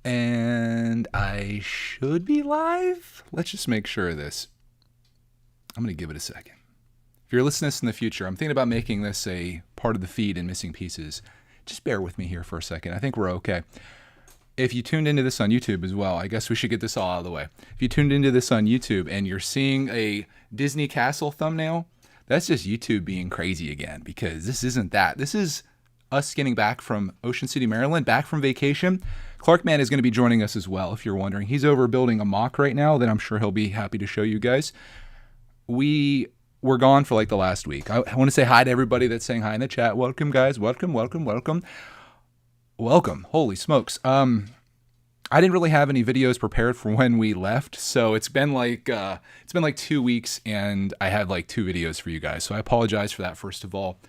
And I should be live. Let's just make sure of this. I'm going to give it a second. If you're listening to this in the future, I'm thinking about making this a part of the feed in Missing Pieces. Just bear with me here for a second. I think we're okay. If you tuned into this on YouTube as well, I guess we should get this all out of the way. If you tuned into this on YouTube and you're seeing a Disney Castle thumbnail, that's just YouTube being crazy again, because this isn't that. This is us getting back from Ocean City, Maryland, back from vacation. Clarkman is going to be joining us as well, if you're wondering. He's over building a mock right now that I'm sure he'll be happy to show you guys. We were gone for like the last week. I want to say hi to everybody that's saying hi in the chat. Welcome, guys. Welcome. Holy smokes. I didn't really have any videos prepared for when we left, so it's been like 2 weeks, and I had like 2 videos for you guys. So I apologize for that, first of all.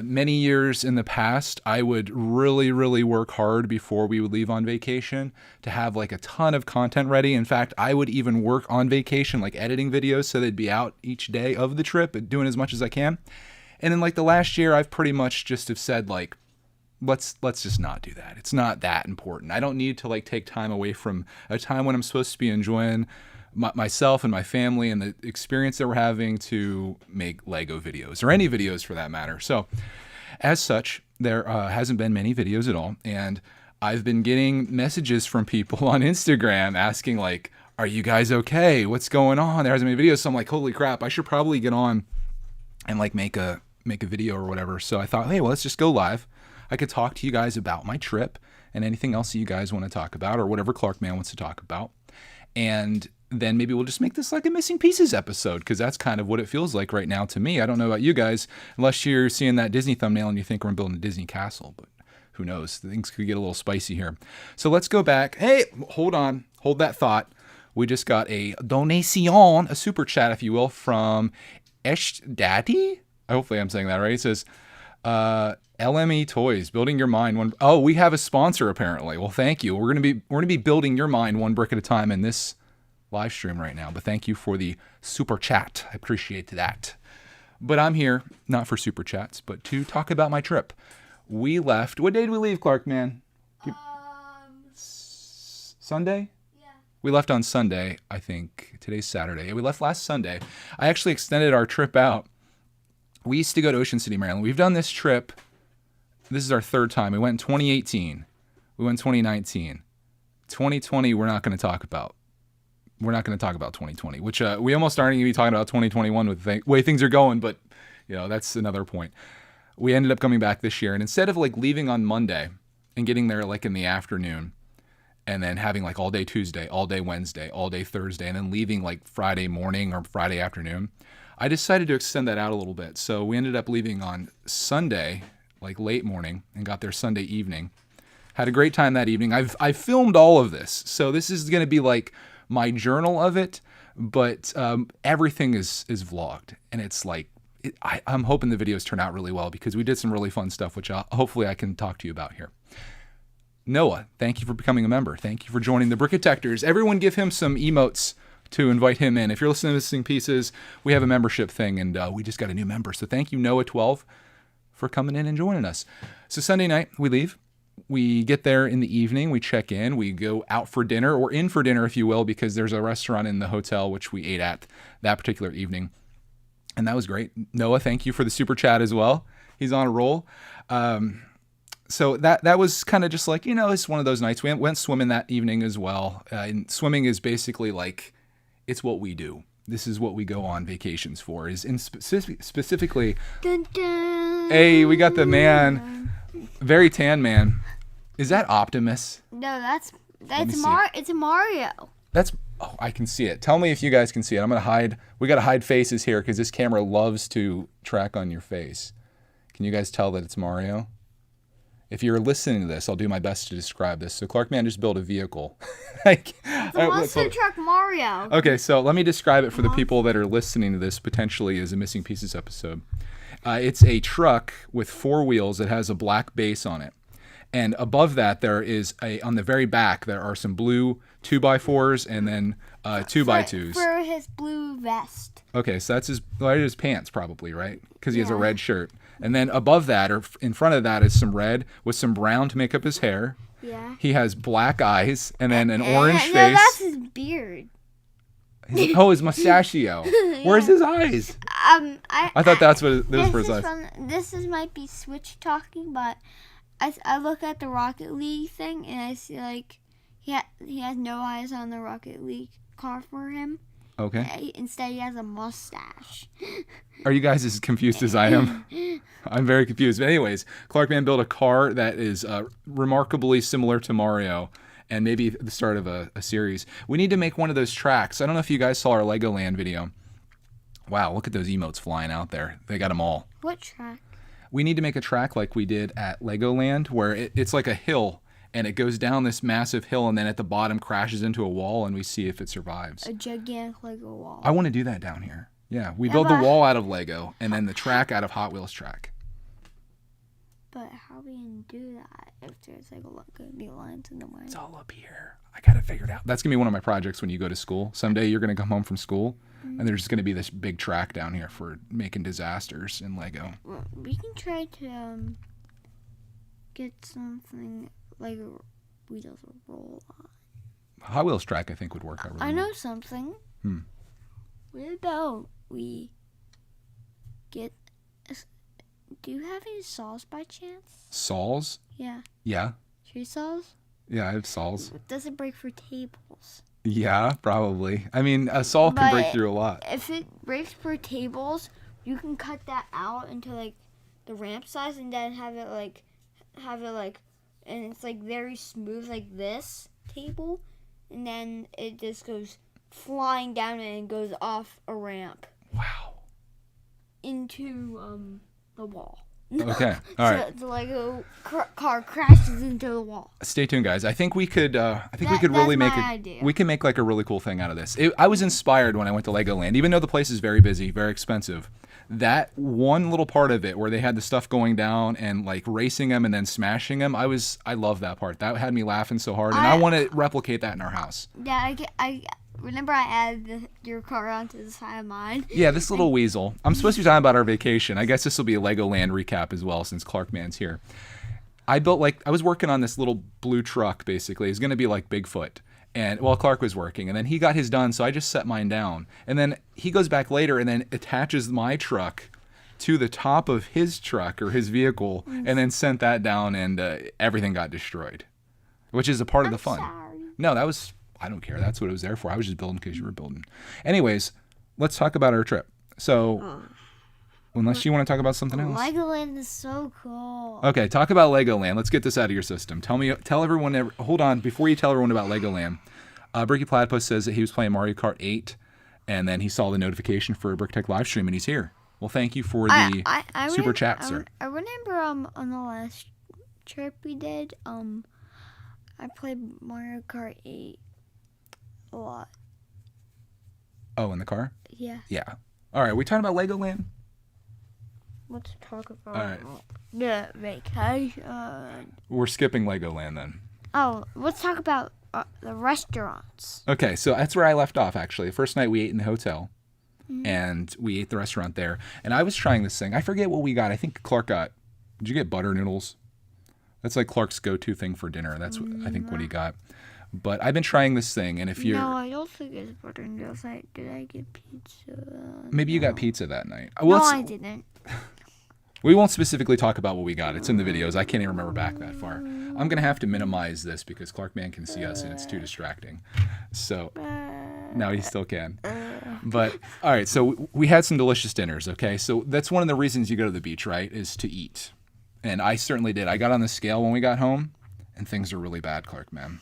Many years in the past, I would really, really work hard before we would leave on vacation to have like a ton of content ready. In fact, I would even work on vacation, like editing videos so they'd be out each day of the trip and doing as much as I can. And then like the last year, I've pretty much just have said like, let's just not do that. It's not that important. I don't need to like take time away from a time when I'm supposed to be enjoying myself and my family and the experience that we're having to make Lego videos, or any videos for that matter. So as such, there hasn't been many videos at all. And I've been getting messages from people on Instagram asking like, are you guys okay? What's going on? There hasn't been videos. So I'm like, holy crap, I should probably get on and like make a video or whatever. So I thought, hey, well, let's just go live. I could talk to you guys about my trip and anything else that you guys want to talk about, or whatever Clarkman wants to talk about. And then maybe we'll just make this like a Missing Pieces episode, because that's kind of what it feels like right now to me. I don't know about you guys, unless you're seeing that Disney thumbnail and you think we're building a Disney castle, but who knows? Things could get a little spicy here. So let's go back. Hey, hold on. Hold that thought. We just got a donation, a super chat, if you will, from Esh Daddy. Hopefully I'm saying that right. It says, LME Toys, building your mind one. Oh, we have a sponsor apparently. Well, thank you. We're gonna be building your mind one brick at a time in this live stream right now. But thank you for the super chat. I appreciate that. But I'm here not for super chats, but to talk about my trip. We left. What day did we leave, Clark? Man, Sunday. Yeah. We left on Sunday. I think today's Saturday. We left last Sunday. I actually extended our trip out. We used to go to Ocean City, Maryland. We've done this trip. This is our 3rd time. We went in 2018. We went in 2019. 2020, we're not going to talk about. We're not going to talk about 2020, which we almost aren't going to be talking about 2021 with the way things are going, but that's another point. We ended up coming back this year, and instead of like leaving on Monday and getting there like in the afternoon, and then having like all day Tuesday, all day Wednesday, all day Thursday, and then leaving like Friday morning or Friday afternoon, I decided to extend that out a little bit. So we ended up leaving on Sunday, like late morning, and got there Sunday evening. Had a great time that evening. I filmed all of this, so this is going to be like my journal of it, but everything is vlogged, and it's like I'm hoping the videos turn out really well, because we did some really fun stuff, which hopefully I can talk to you about here. Noah, thank you for becoming a member. Thank you for joining the Brickitectors. Everyone give him some emotes to invite him in. If you're listening to Missing Pieces, we have a membership thing, and we just got a new member. So thank you, Noah12, for coming in and joining us. So Sunday night, we leave. We get there in the evening. We check in. We go out for dinner, or in for dinner, if you will, because there's a restaurant in the hotel, which we ate at that particular evening. And that was great. Noah, thank you for the super chat as well. He's on a roll. So that was kind of just like, it's one of those nights. We went swimming that evening as well. And swimming is basically like, it's what we do. This is what we go on vacations for, is specifically. Dun, dun, hey, we got the man, very tan man. Is that Optimus? No, that's it's Mario. I can see it. Tell me if you guys can see it. I'm going to hide. We got to hide faces here because this camera loves to track on your face. Can you guys tell that it's Mario? If you're listening to this, I'll do my best to describe this. So Clarkman just built a vehicle. It's a monster truck Mario. Okay, so let me describe it for the people that are listening to this potentially as a Missing Pieces episode. It's a truck with 4 wheels that has a black base on it. And above that, there is on the very back, there are some blue 2x4s and then 2x2s. For his blue vest. Okay, so that's his pants probably, right? Because he has a red shirt. And then above that, or in front of that, is some red with some brown to make up his hair. Yeah. He has black eyes and then an orange face. No, that's his beard. His mustachio. Where's his eyes? I thought that's what this was for his eyes. This might be Switch talking, but I look at the Rocket League thing and I see like he has no eyes on the Rocket League car for him. Okay. Instead, he has a mustache. Are you guys as confused as I am? I'm very confused. But anyways, Clarkman built a car that is remarkably similar to Mario. And maybe the start of a series. We need to make one of those tracks. I don't know if you guys saw our Legoland video. Wow, look at those emotes flying out there. They got them all. What track? We need to make a track like we did at Legoland, where it's like a hill, and it goes down this massive hill, and then at the bottom crashes into a wall, and we see if it survives. A gigantic Lego wall. I want to do that down here. Yeah, we build the wall out of Lego, and then the track out of Hot Wheels track. But how are we going to do that if there's like going to be lines in the way? It's all up here. I got to figure it out. That's going to be one of my projects when you go to school. Someday you're going to come home from school, and there's going to be this big track down here for making disasters in Lego. Well, we can try to get something like wheels to roll on. Hot Wheels track, I think, would work out really I well. know something. What about we get... Do you have any saws by chance? Saws? Yeah. Yeah. Tree saws? Yeah, I have saws. Does it break for tables? Yeah, probably. I mean, a saw can break through a lot. If it breaks for tables, you can cut that out into like the ramp size and then have it like, and it's like very smooth like this table, and then it just goes flying down and goes off a ramp. Wow. Into the wall. Okay. All right. So the Lego car crashes into the wall. Stay tuned, guys. I think we could. We could really make my idea. We can make like a really cool thing out of this. I was inspired when I went to Legoland, even though the place is very busy, very expensive. That one little part of it where they had the stuff going down and like racing them and then smashing them, I love that part. That had me laughing so hard, and I want to replicate that in our house. Yeah, I remember I added your car onto the side of mine. Yeah, this little weasel. I'm supposed to be talking about our vacation. I guess this will be a Legoland recap as well since Clarkman's here. I was working on this little blue truck basically. It's going to be like Bigfoot. And while Clark was working, and then he got his done, so I just set mine down. And then he goes back later and then attaches my truck to the top of his truck or his vehicle, and then sent that down, and everything got destroyed, which is a part of the fun. Sorry. No, I don't care. That's what it was there for. I was just building because you were building. Anyways, let's talk about our trip. So, unless you want to talk about something else. Legoland is so cool. Okay, talk about Legoland. Let's get this out of your system. Tell everyone. Hold on, before you tell everyone about Legoland. Bricky Platypus says that he was playing Mario Kart 8, and then he saw the notification for a brickitect live stream, and he's here. Well, thank you for the super chat, sir. I remember on the last trip we did, I played Mario Kart 8 a lot. Oh, in the car? Yeah. Yeah. All right, we talking about Legoland? Let's talk about All right. the vacation. We're skipping Legoland then. Oh, let's talk about the restaurants. Okay, so that's where I left off, actually. The first night we ate in the hotel, and we ate the restaurant there. And I was trying this thing. I forget what we got. I think Clark got... Did you get butter noodles? That's like Clark's go-to thing for dinner. That's I think what he got. But I've been trying this thing, and if you're... No, I don't think it's butter noodles. Did I get pizza? Maybe you got pizza that night. No, I didn't. We won't specifically talk about what we got. It's in the videos. I can't even remember back that far. I'm going to have to minimize this because Clarkman can see us, and it's too distracting. So, now he still can. But, all right, so we had some delicious dinners, okay? So that's one of the reasons you go to the beach, right, is to eat. And I certainly did. I got on the scale when we got home, and things are really bad, Clarkman.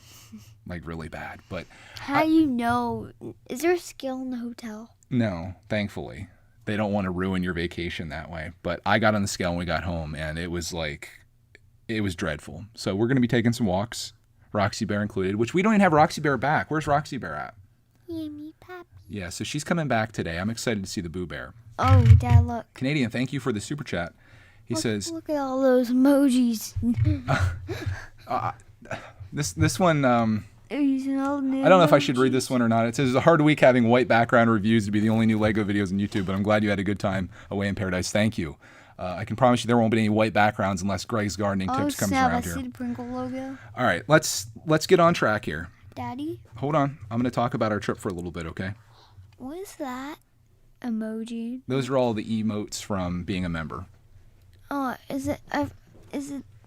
Like, really bad. But how do you know? Is there a scale in the hotel? No, thankfully. They don't want to ruin your vacation that way. But I got on the scale when we got home, and it was dreadful. So we're going to be taking some walks, Roxy Bear included, which we don't even have Roxy Bear back. Where's Roxy Bear at? Yummy Pappy. Yeah, so she's coming back today. I'm excited to see the Boo Bear. Oh, Dad, look. Canadian, thank you for the super chat. He says... Look at all those emojis. This one... I don't know if I should read this one or not. It says, it's a hard week having white background reviews to be the only new Lego videos on YouTube, but I'm glad you had a good time away in paradise. Thank you. I can promise you there won't be any white backgrounds unless Greg's gardening tips comes snap, around I see here. the Pringle logo. All right, let's get on track here. Daddy, Hold on. I'm going to talk about our trip for a little bit, okay? what is that emoji? Those are all the emotes from being a member. Oh, is it?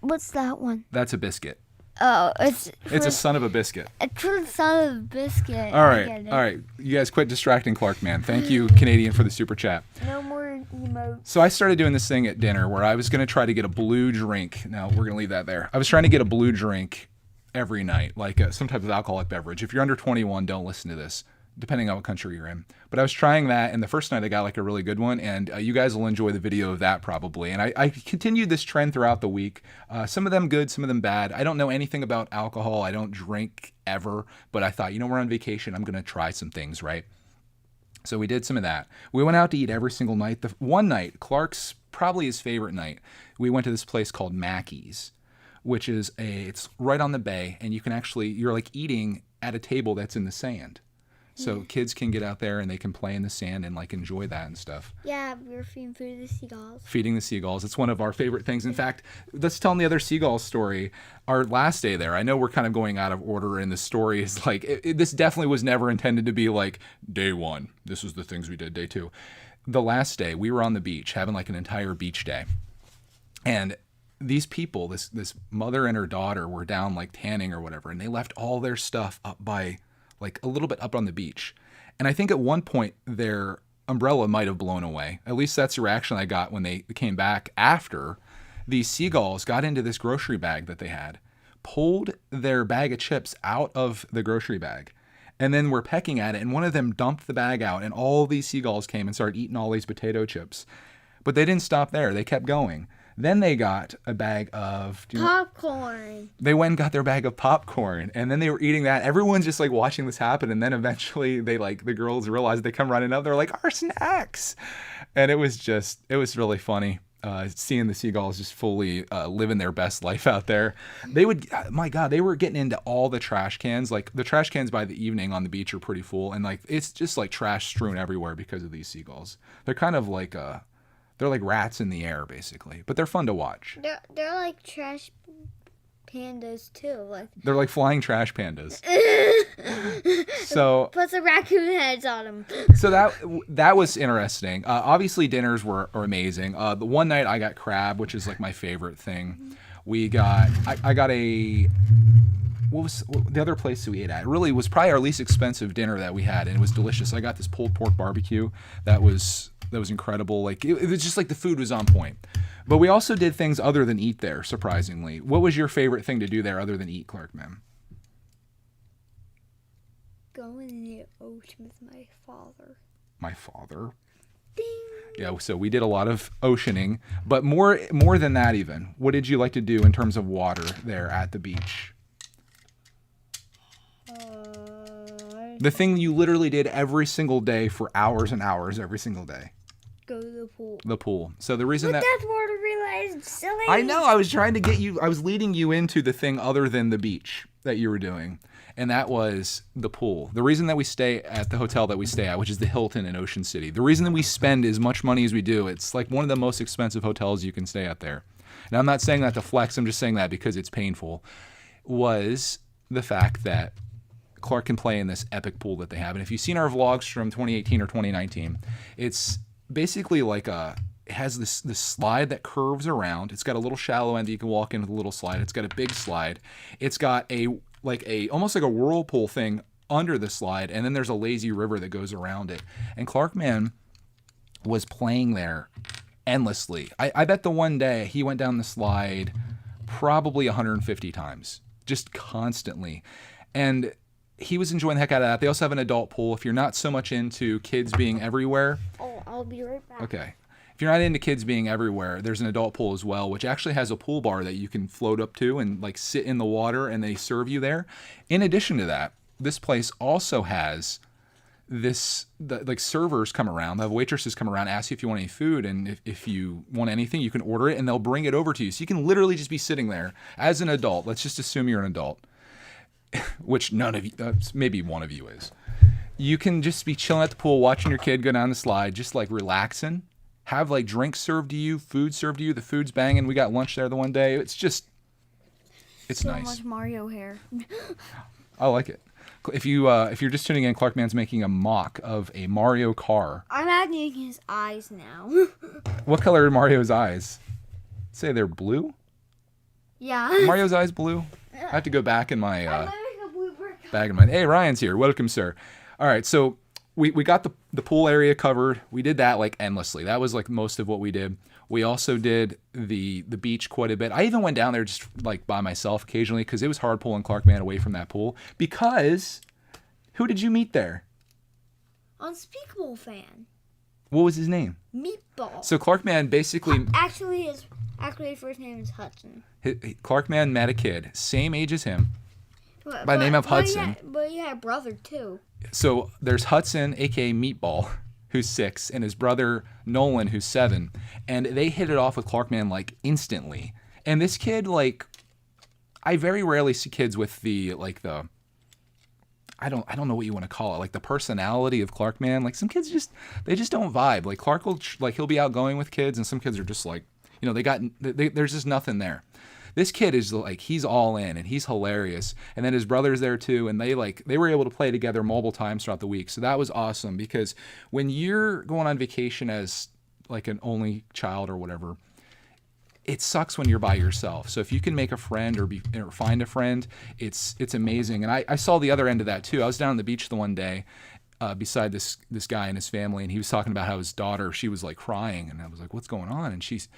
What's that one? That's a biscuit. Oh, it's a son of a biscuit. It's for the son of a biscuit. All right. You guys quit distracting Clark, man. Thank you, Canadian, for the super chat. No more emotes. So I started doing this thing at dinner where I was going to try to get a blue drink. Now, we're going to leave that there. I was trying to get a blue drink every night, like some type of alcoholic beverage. If you're under 21, don't listen to this, depending on what country you're in. But I was trying that, and the first night I got like a really good one, and you guys will enjoy the video of that probably. And I continued this trend throughout the week. Some of them good, some of them bad. I don't know anything about alcohol. I don't drink ever, but I thought, we're on vacation. I'm going to try some things, right? So we did some of that. We went out to eat every single night. The one night, Clark's probably his favorite night, we went to this place called Mackey's, which is it's right on the bay, and you're like eating at a table that's in the sand. So kids can get out there and they can play in the sand and like enjoy that and stuff. Yeah, we were feeding food to the seagulls. Feeding the seagulls. It's one of our favorite things. In fact, let's tell them the other seagull story. Our last day there, I know we're kind of going out of order, and the story is like, this definitely was never intended to be like day one. This was the things we did day two. The last day, we were on the beach having like an entire beach day. And these people, this mother and her daughter were down like tanning or whatever, and they left all their stuff up by like a little bit up on the beach. And I think at one point their umbrella might have blown away. At least that's the reaction I got when they came back after. These seagulls got into this grocery bag that they had, pulled their bag of chips out of the grocery bag, and then were pecking at it. And one of them dumped the bag out, and all these seagulls came and started eating all these potato chips. But they didn't stop there. They kept going. Then they got a bag of popcorn. They went and got their bag of popcorn, and then they were eating that. Everyone's just like watching this happen, and then eventually the girls realized, they come running up. They're like, our snacks, and it was really funny seeing the seagulls just fully living their best life out there. They would, my God, they were getting into all the trash cans. Like the trash cans by the evening on the beach are pretty full, and like it's just like trash strewn everywhere because of these seagulls. They're kind of like they're like rats in the air, basically, but they're fun to watch. They're like trash pandas too. They're like flying trash pandas. So put some raccoon heads on them. So that was interesting. Obviously, dinners were amazing. The one night I got crab, which is like my favorite thing. I got a. What was the other place that we ate at? It really was probably our least expensive dinner that we had, and it was delicious. I got this pulled pork barbecue that was incredible. Like it was just like the food was on point. But we also did things other than eat there, surprisingly. What was your favorite thing to do there other than eat, Clark, ma'am? Going in the ocean with my father. My father? Ding. Yeah, so we did a lot of oceaning, but more than that even. What did you like to do in terms of water there at the beach? The thing you literally did every single day for hours and hours every single day. Go to the pool. The pool. So the reason that's water realized silly. I know, I was trying to get you, I was leading you into the thing other than the beach that you were doing. And that was the pool. The reason that we stay at the hotel that we stay at, which is the Hilton in Ocean City, the reason that we spend as much money as we do, it's like one of the most expensive hotels you can stay at there. And I'm not saying that to flex, I'm just saying that because it's painful, was the fact that Clark can play in this epic pool that they have. And if you've seen our vlogs from 2018 or 2019, it's basically like it has this slide that curves around. It's got a little shallow end that you can walk into the little slide. It's got a big slide. It's got almost like a whirlpool thing under the slide, and then there's a lazy river that goes around it. And Clark, man, was playing there endlessly. I bet the one day he went down the slide probably 150 times, just constantly. And he was enjoying the heck out of that. They also have an adult pool. If you're not so much into kids being everywhere. Oh, I'll be right back. Okay. If you're not into kids being everywhere, there's an adult pool as well, which actually has a pool bar that you can float up to and like sit in the water, and they serve you there. In addition to that, this place also has like servers come around, the waitresses come around, ask you if you want any food, and if you want anything, you can order it and they'll bring it over to you. So you can literally just be sitting there as an adult. Let's just assume you're an adult. Which none of you, maybe one of you is. You can just be chilling at the pool, watching your kid go down the slide, just like relaxing, have like drinks served to you, food served to you. The food's banging. We got lunch there the one day. It's So nice. much Mario hair. I like it. If you're just tuning in, Clarkman's making a mock of a Mario car. I'm adding his eyes now. What color are Mario's eyes? Say they're blue? Yeah. Mario's eyes blue? I have to go back in my I'm making a blue brick. bag of mine. Hey, Ryan's here. Welcome, sir. All right, so we got the pool area covered. We did that like endlessly. That was like most of what we did. We also did the beach quite a bit. I even went down there just like by myself occasionally because it was hard pulling Clarkman away from that pool. Because who did you meet there? Unspeakable fan. What was his name? Meatball. So Clarkman basically, Actually, his first name is Hudson. Clarkman met a kid, same age as him, by the name of Hudson. But he had a brother too. So there's Hudson, aka Meatball, who's 6, and his brother Nolan, who's 7, and they hit it off with Clarkman like instantly. And this kid, like, I very rarely see kids with the I don't know what you want to call it, like the personality of Clarkman. Like some kids just don't vibe. Like Clark will he'll be outgoing with kids, and some kids are just like, you know, there's just nothing there. This kid is like, he's all in and he's hilarious. And then his brother's there too. And they were able to play together multiple times throughout the week. So that was awesome because when you're going on vacation as like an only child or whatever, it sucks when you're by yourself. So if you can make a friend or find a friend, it's amazing. And I saw the other end of that too. I was down on the beach the one day beside this guy and his family. And he was talking about how his daughter, she was like crying. And I was like, what's going on? And she's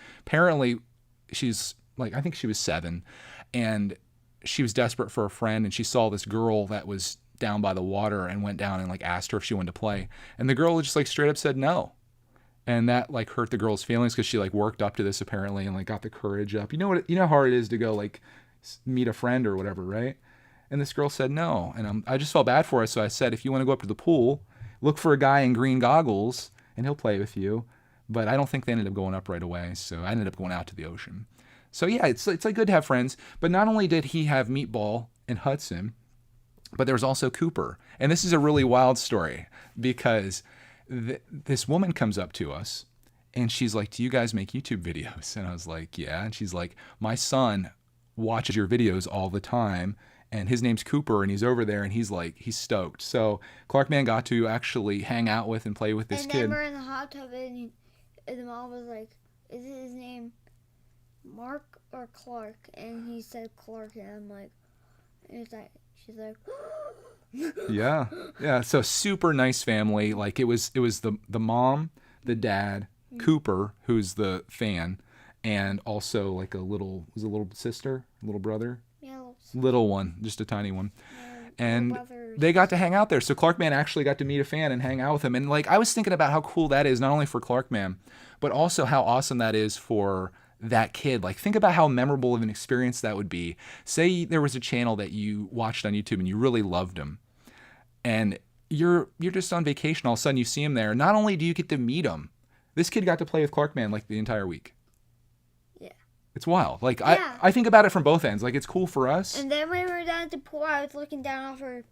like, I think she was 7, and she was desperate for a friend, and she saw this girl that was down by the water and went down and like asked her if she wanted to play. And the girl just like straight up said no. And that like hurt the girl's feelings because she like worked up to this apparently and like got the courage up. You know how hard it is to go like meet a friend or whatever, right? And this girl said no. And I just felt bad for her. So I said, if you want to go up to the pool, look for a guy in green goggles and he'll play with you. But I don't think they ended up going up right away. So I ended up going out to the ocean. So yeah, it's like good to have friends. But not only did he have Meatball and Hudson, but there was also Cooper. And this is a really wild story because this woman comes up to us and she's like, do you guys make YouTube videos? And I was like, yeah. And she's like, my son watches your videos all the time and his name's Cooper and he's over there and he's stoked. So Clarkman got to actually hang out with and play with this kid. And then we're in the hot tub and the mom was like, is his name Mark or Clark? And he said Clark, and I'm like, she's like, yeah. So super nice family. Like it was the mom, the dad, Cooper, who's the fan, and also like a little sister, a little brother, little one, just a tiny one. And they got to hang out there. So Clarkman actually got to meet a fan and hang out with him. And like I was thinking about how cool that is, not only for Clarkman, but also how awesome that is for that kid. Like think about how memorable of an experience that would be. Say there was a channel that you watched on YouTube and you really loved him, and you're just on vacation. All of a sudden you see him there. Not only do you get to meet him, this kid got to play with Clarkman like the entire week. Yeah, it's wild. Like yeah. I think about it from both ends. Like it's cool for us. And then when we were down at the pool, I was looking down off our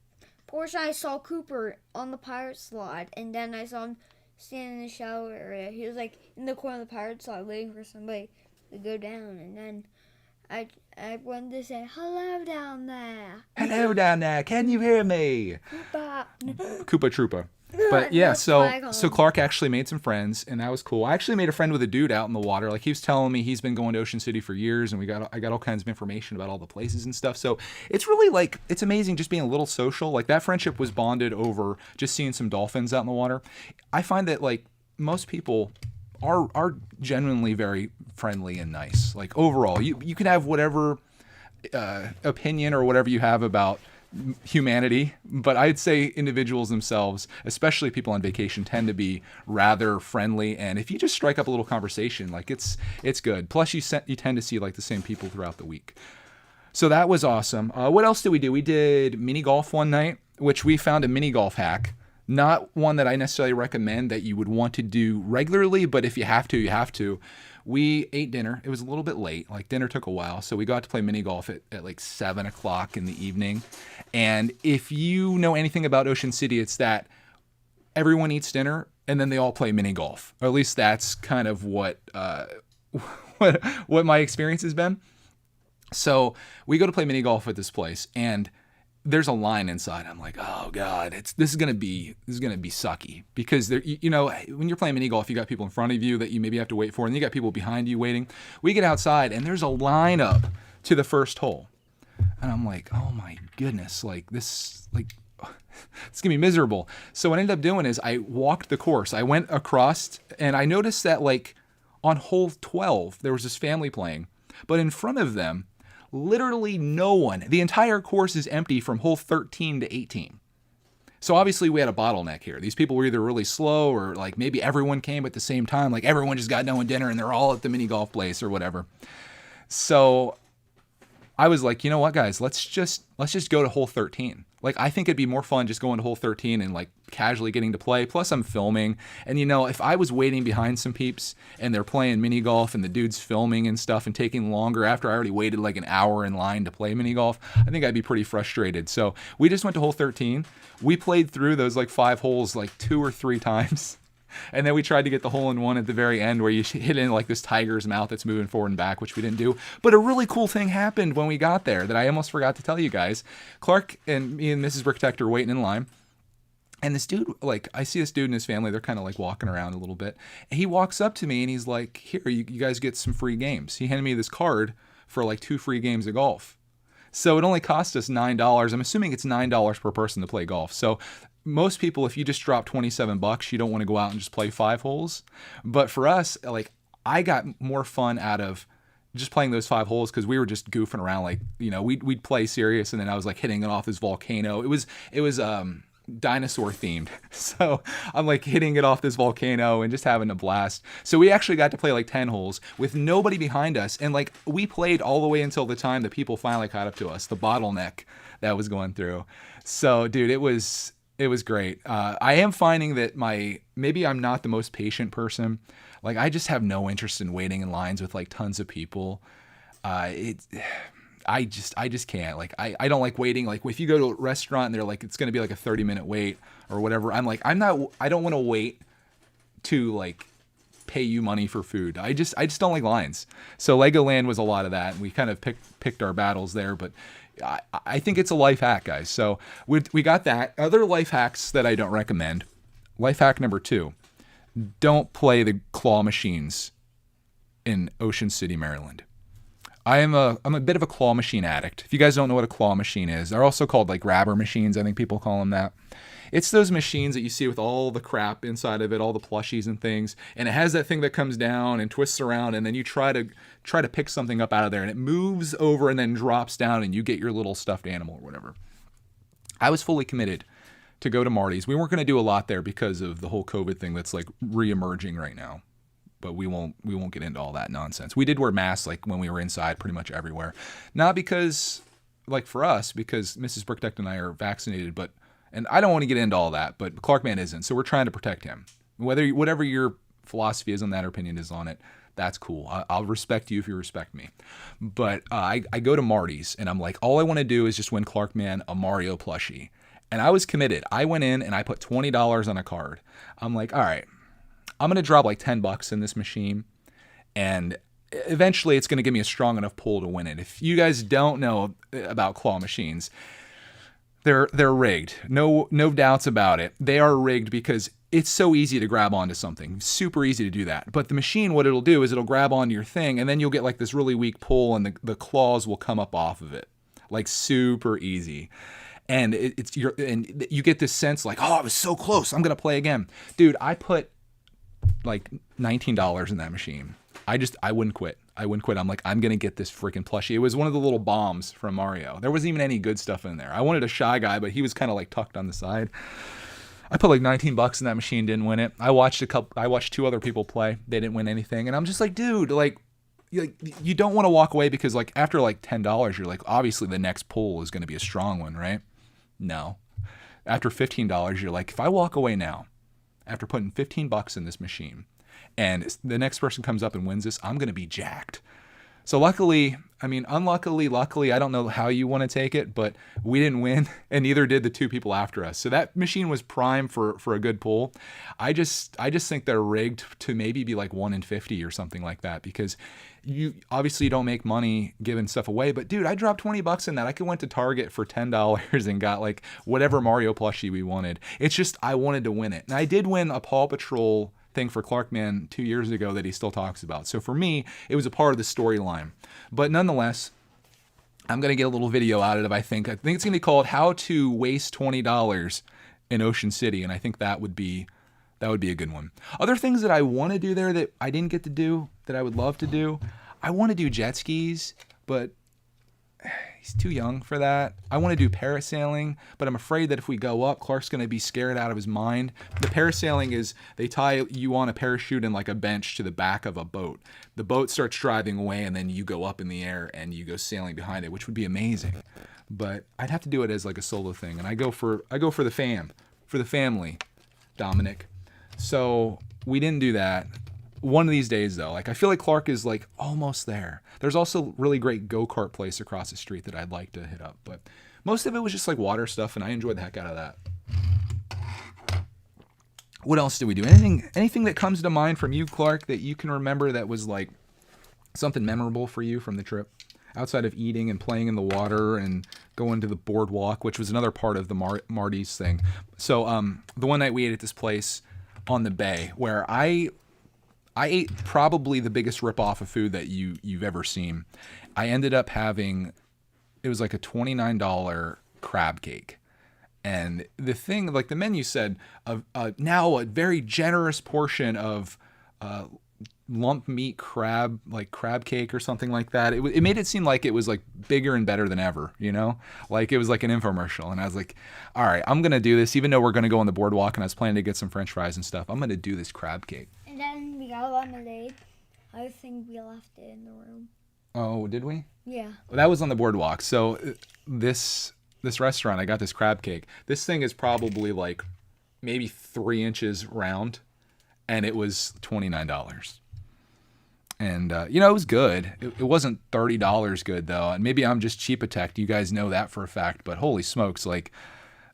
porch and I saw Cooper on the pirate slide, and then I saw him standing in the shower area. He was like in the corner of the pirate slide waiting for somebody to go down, and then I wanted to say, hello down there. Hello down there. Can you hear me? Koopa Troopa. But yeah, so Clark actually made some friends, and that was cool. I actually made a friend with a dude out in the water. Like he was telling me he's been going to Ocean City for years, and I got all kinds of information about all the places and stuff. So it's really like, it's amazing just being a little social. Like that friendship was bonded over just seeing some dolphins out in the water. I find that like most people are genuinely very friendly and nice. Like overall, you can have whatever opinion or whatever you have about humanity, but I'd say individuals themselves, especially people on vacation, tend to be rather friendly. And if you just strike up a little conversation, like it's good. Plus you tend to see like the same people throughout the week. So that was awesome. What else did we do? We did mini golf one night, which we found a mini golf hack. Not one that I necessarily recommend that you would want to do regularly, but if you have to, you have to. We ate dinner. It was a little bit late. Like dinner took a while. So we got to play mini golf at like 7 o'clock in the evening. And if you know anything about Ocean City, it's that everyone eats dinner and then they all play mini golf. Or at least that's kind of what what my experience has been. So we go to play mini golf at this place, and there's a line inside. I'm like, oh god, this is gonna be sucky, because there, when you're playing mini golf, you got people in front of you that you maybe have to wait for, and you got people behind you waiting. We get outside, and there's a line up to the first hole, and I'm like, oh my goodness, it's gonna be miserable. So what I ended up doing is I walked the course. I went across, and I noticed that on hole 12 there was this family playing, but in front of them, literally no one. The entire course is empty from hole 13 to 18. So obviously we had a bottleneck here. These people were either really slow, or maybe everyone came at the same time. Everyone just got done with dinner and they're all at the mini golf place or whatever. So I was like, you know what, guys, let's just go to hole 13. I think it'd be more fun just going to hole 13 and casually getting to play. Plus I'm filming. And if I was waiting behind some peeps and they're playing mini golf and the dude's filming and stuff and taking longer after I already waited an hour in line to play mini golf, I think I'd be pretty frustrated. So we just went to hole 13. We played through those 5 holes 2 or 3 times. And then we tried to get the hole-in-one at the very end where you hit in this tiger's mouth that's moving forward and back, which we didn't do. But a really cool thing happened when we got there that I almost forgot to tell you guys. Clark and me and Mrs. Brickitect are waiting in line. And this dude, I see this dude and his family, they're kind of walking around a little bit. And he walks up to me and he's like, here, you guys get some free games. He handed me this card for 2 free games of golf. So it only cost us $9. I'm assuming it's $9 per person to play golf. So most people, if you just drop $27, you don't want to go out and just play 5 holes. But for us, I got more fun out of just playing those 5 holes because we were just goofing around. We'd play serious, and then I was hitting it off this volcano. It was dinosaur themed. So I'm hitting it off this volcano and just having a blast. So we actually got to play 10 holes with nobody behind us. And we played all the way until the time that people finally caught up to us, the bottleneck that was going through. So dude, it was great. I am finding that maybe I'm not the most patient person. I just have no interest in waiting in lines with tons of people. I just can't. I don't like waiting. If you go to a restaurant and they're it's going to be a 30-minute wait or whatever, I don't want to wait to pay you money for food. I just don't like lines. So Legoland was a lot of that, and we kind of picked our battles there, but I think it's a life hack, guys. So we got that. Other life hacks that I don't recommend. Life hack number 2, don't play the claw machines in Ocean City, Maryland. I'm a bit of a claw machine addict. If you guys don't know what a claw machine is, they're also called grabber machines. I think people call them that. It's those machines that you see with all the crap inside of it, all the plushies and things, and it has that thing that comes down and twists around, and then you try to pick something up out of there, and it moves over and then drops down, and you get your little stuffed animal or whatever. I was fully committed to go to Marty's. We weren't going to do a lot there because of the whole COVID thing that's re-emerging right now. But we won't get into all that nonsense. We did wear masks when we were inside pretty much everywhere. Not because for us, because Mrs. Brickitect and I are vaccinated, and I don't want to get into all that, but Clarkman isn't, so we're trying to protect him. Whatever your philosophy is on that, or opinion is on it, that's cool. I'll respect you if you respect me. But I go to Marty's, and I'm all I want to do is just win Clarkman a Mario plushie. And I was committed. I went in and I put $20 on a card. I'm all right, I'm going to drop $10 in this machine, and eventually it's going to give me a strong enough pull to win it. If you guys don't know about claw machines, they're rigged. No doubts about it. They are rigged because it's so easy to grab onto something. Super easy to do that. But the machine, what it'll do is it'll grab onto your thing, and then you'll get this really weak pull, and the claws will come up off of it. Super easy. And and you get this sense oh, I was so close, I'm going to play again. Dude, I put $19 in that machine. I wouldn't quit. I'm I'm going to get this freaking plushie. It was one of the little bombs from Mario. There wasn't even any good stuff in there. I wanted a Shy Guy, but he was kind of tucked on the side. I put $19 in that machine, didn't win it. I watched 2 other people play. They didn't win anything. And I'm just dude, you don't want to walk away because after $10, you're obviously the next pull is going to be a strong one, right? No. After $15, you're if I walk away now, after putting $15 in this machine, and the next person comes up and wins this, I'm going to be jacked. So luckily, I mean, luckily, I don't know how you want to take it, but we didn't win, and neither did the two people after us. So that machine was prime for a good pull. I just think they're rigged to maybe be like 1 in 50 or something like that, because you obviously don't make money giving stuff away. But dude, I dropped $20 in that. I could went to Target for $10 and got like whatever Mario plushie we wanted. It's just I wanted to win it, and I did win a Paw Patrol thing for Clarkman 2 years ago that he still talks about. So for me, it was a part of the storyline. But nonetheless, I'm going to get a little video out of it, I think. I think it's going to be called How to Waste $20 in Ocean City, and I think that would be a good one. Other things that I want to do there that I didn't get to do that I would love to do, I want to do jet skis, but he's too young for that. I want to do parasailing, but I'm afraid that if we go up, Clark's going to be scared out of his mind. The parasailing is they tie you on a parachute and like a bench to the back of a boat. The boat starts driving away, and then you go up in the air and you go sailing behind it, which would be amazing. But I'd have to do it as like a solo thing, and I go for the family, Dominic. So we didn't do that. One of these days, though, like I feel like Clark is like almost there. There's also really great go-kart place across the street that I'd like to hit up, but most of it was just like water stuff, and I enjoyed the heck out of that. What else did we do? Anything that comes to mind from you, Clark, that you can remember that was like something memorable for you from the trip, outside of eating and playing in the water and going to the boardwalk, which was another part of the Marty's thing. So the one night we ate at this place on the bay where I ate probably the biggest ripoff of food that you've ever seen. I ended up having, it was like a $29 crab cake. And the thing, like the menu said, now a very generous portion of lump meat crab, like crab cake or something like that. It made it seem like it was like bigger and better than ever, you know? Like it was like an infomercial. And I was like, all right, I'm going to do this. Even though we're going to go on the boardwalk and I was planning to get some French fries and stuff, I'm going to do this crab cake. And then we got lemonade. I think we left it in the room. Oh, did we? Yeah. Well, that was on the boardwalk. So this restaurant, I got this crab cake. This thing is probably like maybe 3 inches round, and it was $29. And, it was good. It wasn't $30 good, though. And maybe I'm just cheap-a-tech. You guys know that for a fact. But holy smokes, like,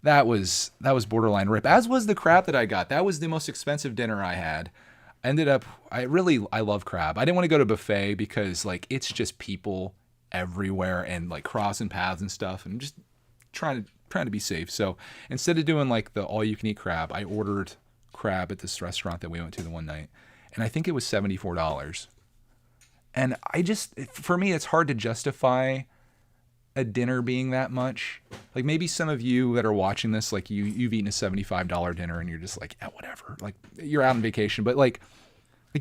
that was borderline rip. As was the crab that I got. That was the most expensive dinner I had. I love crab. I didn't want to go to buffet because, like, it's just people everywhere and, like, crossing paths and stuff. And I'm just trying to be safe. So instead of doing, like, the all-you-can-eat crab, I ordered crab at this restaurant that we went to the one night. And I think it was $74. And for me, it's hard to justify a dinner being that much. Like maybe some of you that are watching this, like you've eaten a $75 dinner and you're just like, yeah, whatever. Like you're out on vacation, but like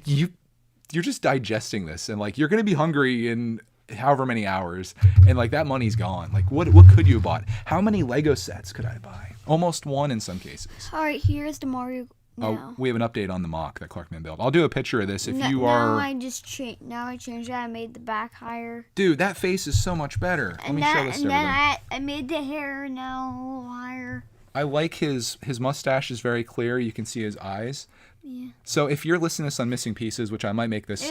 you're just digesting this and like you're going to be hungry in however many hours and like that money's gone. Like what could you have bought? How many Lego sets could I buy? Almost one in some cases. All right, here's the Mario. Oh, we have an update on the mock that Clarkman built. I'll do a picture of this if you are. are. Now I changed it. I made the back higher. Dude, that face is so much better. Let me show this to everybody. I made the hair now a little higher. I like his mustache is very clear. You can see his eyes. Yeah. So if you're listening to this on Missing Pieces, which I might make this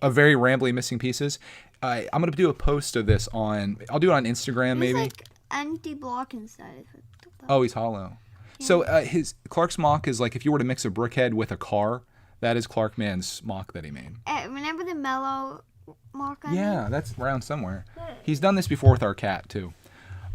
a very rambly Missing Pieces, I'm going to do a post of this I'll do it on Instagram maybe. It's like empty block inside. Oh, he's hollow. Yeah. So Clark's mock is like if you were to mix a brickhead with a car, that is Clarkman's mock that he made. Remember the mellow mock I made? That's around somewhere. He's done this before with our cat too.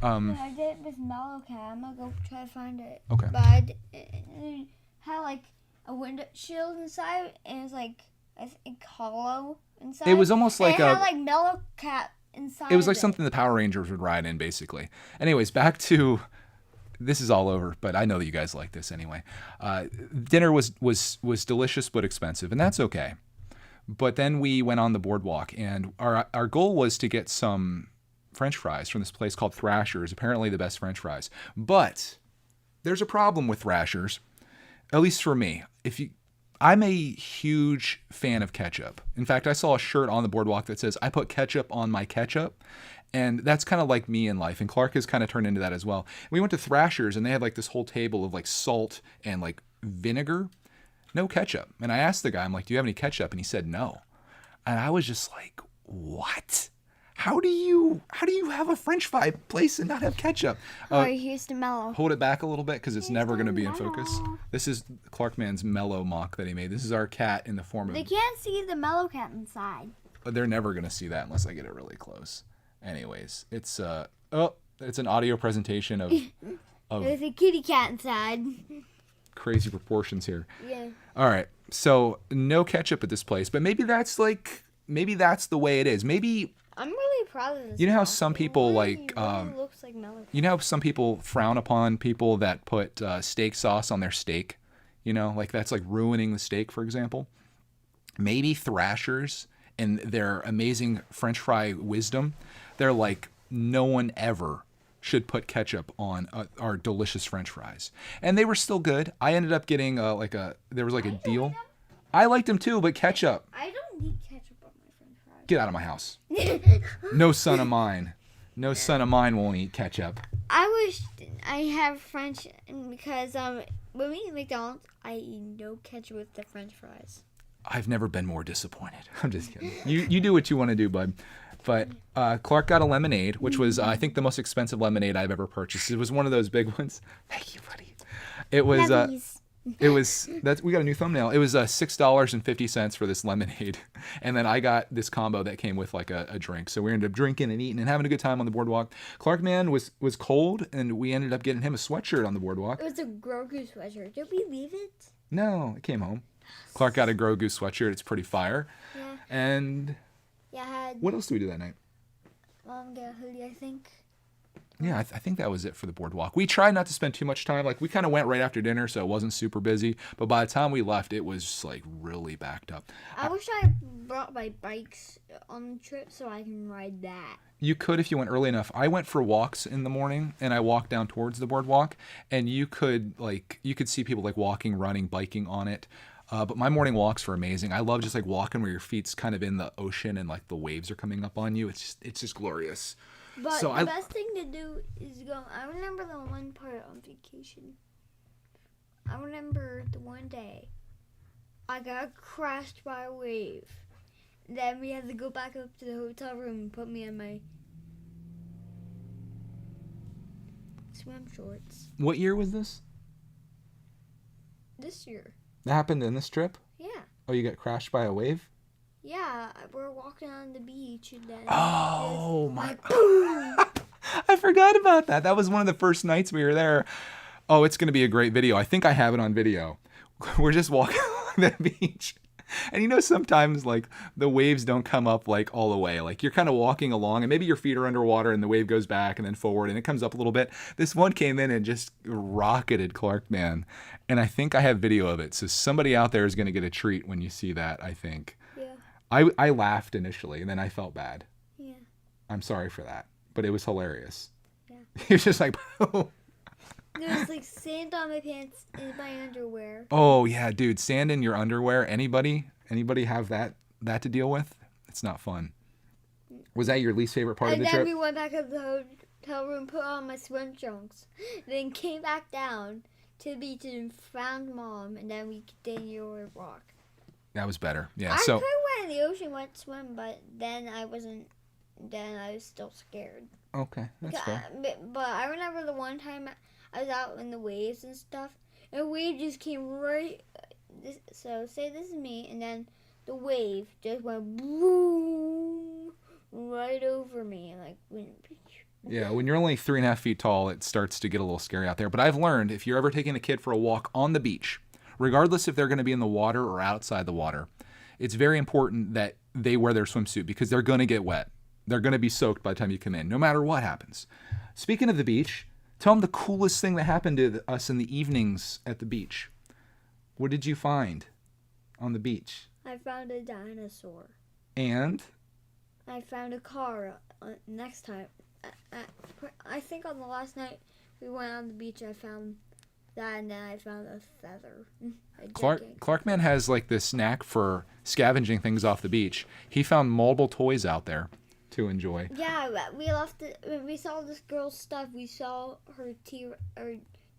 I did it with mellow cat. I'm going to go try to find it. Okay. But it had like a window shield inside, and it was like, I think, hollow inside. It was almost like it had like mellow cat inside. It was like something the Power Rangers would ride in, basically. Anyways, back to... This is all over, but I know that you guys like this anyway. Dinner was delicious but expensive, and that's okay. But then we went on the boardwalk, and our goal was to get some French fries from this place called Thrasher's, apparently the best French fries. But there's a problem with Thrasher's, at least for me. I'm a huge fan of ketchup. In fact, I saw a shirt on the boardwalk that says, I put ketchup on my ketchup. And that's kind of like me in life. And Clark has kind of turned into that as well. We went to Thrasher's and they had like this whole table of like salt and like vinegar, no ketchup. And I asked the guy, I'm like, do you have any ketchup? And he said no. And I was just like, what? How do you have a French fry place and not have ketchup? Alright, here's the mellow. Hold it back a little bit because it's never going to be in mellow. focus. This is Clarkman's mellow mock that he made. This is our cat in the form of. They can't see the mellow cat inside. They're never going to see that unless I get it really close. Anyways, it's it's an audio presentation of There's a kitty cat inside. crazy proportions here. Yeah. All right, so no ketchup at this place, but maybe that's the way it is. Maybe I'm really proud of this. you know how mock. some It people really, like really looks like mellow cat. you know how some people frown upon people that put steak sauce on their steak. You know, like that's like ruining the steak, for example. Maybe Thrashers and their amazing French fry wisdom, they're like, no one ever should put ketchup on our delicious French fries. And they were still good. I ended up getting there was like a deal. I liked them too, but ketchup. I don't need ketchup on my French fries. Get out of my house. No son of mine. No son of mine won't eat ketchup. I wish I have French because when we eat McDonald's, I eat no ketchup with the French fries. I've never been more disappointed. I'm just kidding. You do what you want to do, bud. But Clark got a lemonade, which was, I think, the most expensive lemonade I've ever purchased. It was one of those big ones. Thank you, buddy. It was, we got a new thumbnail. It was $6.50 for this lemonade. And then I got this combo that came with like a drink. So we ended up drinking and eating and having a good time on the boardwalk. Clark man was cold, and we ended up getting him a sweatshirt on the boardwalk. It was a Grogu sweatshirt. Did we leave it? No, it came home. Clark got a Grogu sweatshirt. It's pretty fire. Yeah. And Yeah, I had what else did we do that night? get a hoodie, I think. Yeah, I think that was it for the boardwalk. We tried not to spend too much time. Like, we kind of went right after dinner, so it wasn't super busy. But by the time we left, it was, like, really backed up. I wish I brought my bikes on the trip so I can ride that. You could if you went early enough. I went for walks in the morning, and I walked down towards the boardwalk, and you could see people, like, walking, running, biking on it. But my morning walks were amazing. I love just, like, walking where your feet's kind of in the ocean and, like, the waves are coming up on you. It's just glorious. But So the best thing to do is go. I remember the one part on vacation. I remember the one day I got crashed by a wave. Then we had to go back up to the hotel room and put me in my swim shorts. What year was this? This year. That happened in this trip? Yeah. Oh, you got crashed by a wave? Yeah, we're walking on the beach and then. Oh my! Boom! I forgot about that. That was one of the first nights we were there. Oh, it's gonna be a great video. I think I have it on video. We're just walking along the beach, and you know sometimes like the waves don't come up like all the way. Like you're kind of walking along, and maybe your feet are underwater, and the wave goes back and then forward, and it comes up a little bit. This one came in and just rocketed Clark, man, and I think I have video of it. So somebody out there is gonna get a treat when you see that. I think. I laughed initially, and then I felt bad. Yeah. I'm sorry for that, but it was hilarious. Yeah. He was just like, oh. There was like sand on my pants and my underwear. Oh yeah, dude, sand in your underwear. Anybody have that to deal with? It's not fun. Was that your least favorite part of the And trip? then we went back up to the hotel room, put on my swim trunks, then came back down to the beach and found Mom, and then we continued our walk. That was better. Yeah. I So could went in the ocean, went swim, but then I wasn't. Then I was still scared. okay, that's fair. But I remember the one time I was out in the waves and stuff, and a wave just came right. So say this is me, and then the wave just went boom right over me, and like went. Yeah, when you're only 3.5 feet tall, it starts to get a little scary out there. But I've learned if you're ever taking a kid for a walk on the beach, regardless if they're going to be in the water or outside the water, it's very important that they wear their swimsuit because they're going to get wet. They're going to be soaked by the time you come in, no matter what happens. Speaking of the beach, tell them the coolest thing that happened to us in the evenings at the beach. What did you find on the beach? I found a dinosaur. And? I found a car next time. I think on the last night we went on the beach, I found that, and then I found a feather. Clarkman has like this knack for scavenging things off the beach. He found multiple toys out there to enjoy. Yeah, we left it. When we saw this girl's stuff, we saw her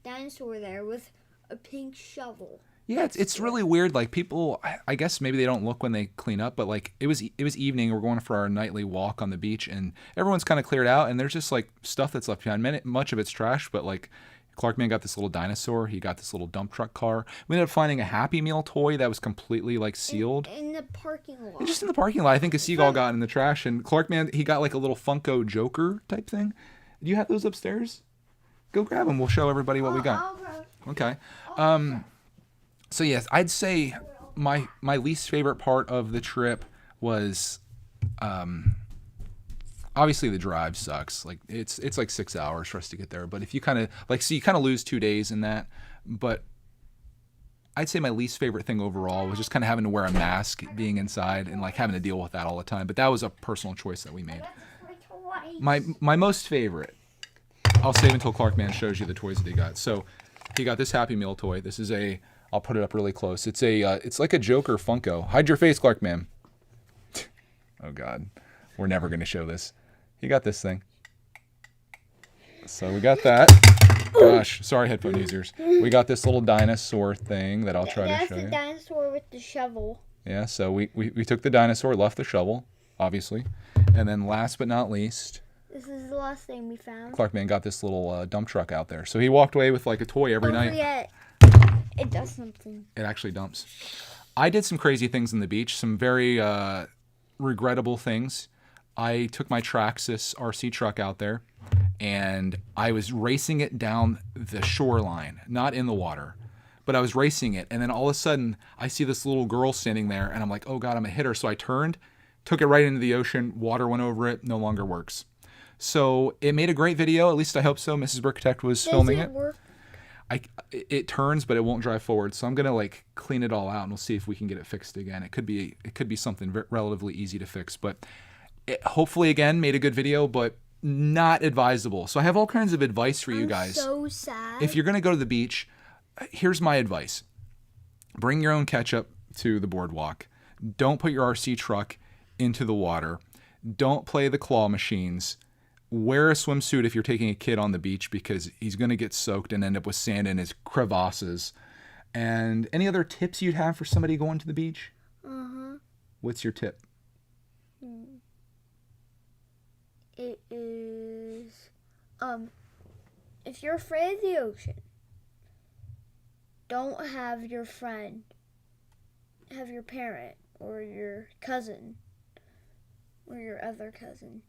dinosaur there with a pink shovel. Yeah, it's really weird. Like people, I guess maybe they don't look when they clean up, but like it was evening. We're going for our nightly walk on the beach, and everyone's kind of cleared out, and there's just like stuff that's left behind. Much of it's trash, but like Clarkman got this little dinosaur. He got this little dump truck car. We ended up finding a Happy Meal toy that was completely like sealed. In the parking lot. Just in the parking lot. I think a seagull got in the trash, and Clarkman, he got like a little Funko Joker type thing. Do you have those upstairs? Go grab them. We'll show everybody what we got. Okay. So yes, I'd say my least favorite part of the trip was, obviously the drive sucks. Like it's like 6 hours for us to get there. But if you kind of you kind of lose 2 days in that. But I'd say my least favorite thing overall was just kind of having to wear a mask, being inside, and like having to deal with that all the time. But that was a personal choice that we made. My most favorite, I'll save until Clarkman shows you the toys that he got. So he got this Happy Meal toy. This is I'll put it up really close. It's like a Joker Funko. Hide your face, Clarkman. Oh God, we're never gonna show this. He got this thing. So we got that. Gosh, sorry headphone users. We got this little dinosaur thing that I'll try to show you. That's the dinosaur with the shovel. Yeah, so we took the dinosaur, left the shovel, obviously. And then last but not least, this is the last thing we found. Clarkman got this little dump truck out there. So he walked away with like a toy every night. Don't forget, it does something. It actually dumps. I did some crazy things on the beach, some very regrettable things. I took my Traxxas RC truck out there, and I was racing it down the shoreline, not in the water, but I was racing it. And then all of a sudden, I see this little girl standing there, and I'm like, oh God, I'm gonna hit her. So I turned, took it right into the ocean, water went over it, no longer works. So it made a great video, at least I hope so. Mrs. Brickitect was filming it. Work? It turns, but it won't drive forward. So I'm gonna like clean it all out, and we'll see if we can get it fixed again. It could be something relatively easy to fix, but it hopefully again made a good video, but not advisable. So I have all kinds of advice for you guys. So sad. If you're gonna go to the beach, here's my advice: bring your own ketchup to the boardwalk. Don't put your RC truck into the water. Don't play the claw machines. Wear a swimsuit if you're taking a kid on the beach, because he's going to get soaked and end up with sand in his crevasses. And any other tips you'd have for somebody going to the beach? What's your tip? It is, if you're afraid of the ocean, don't have your friend, have your parent or your cousin or your other cousin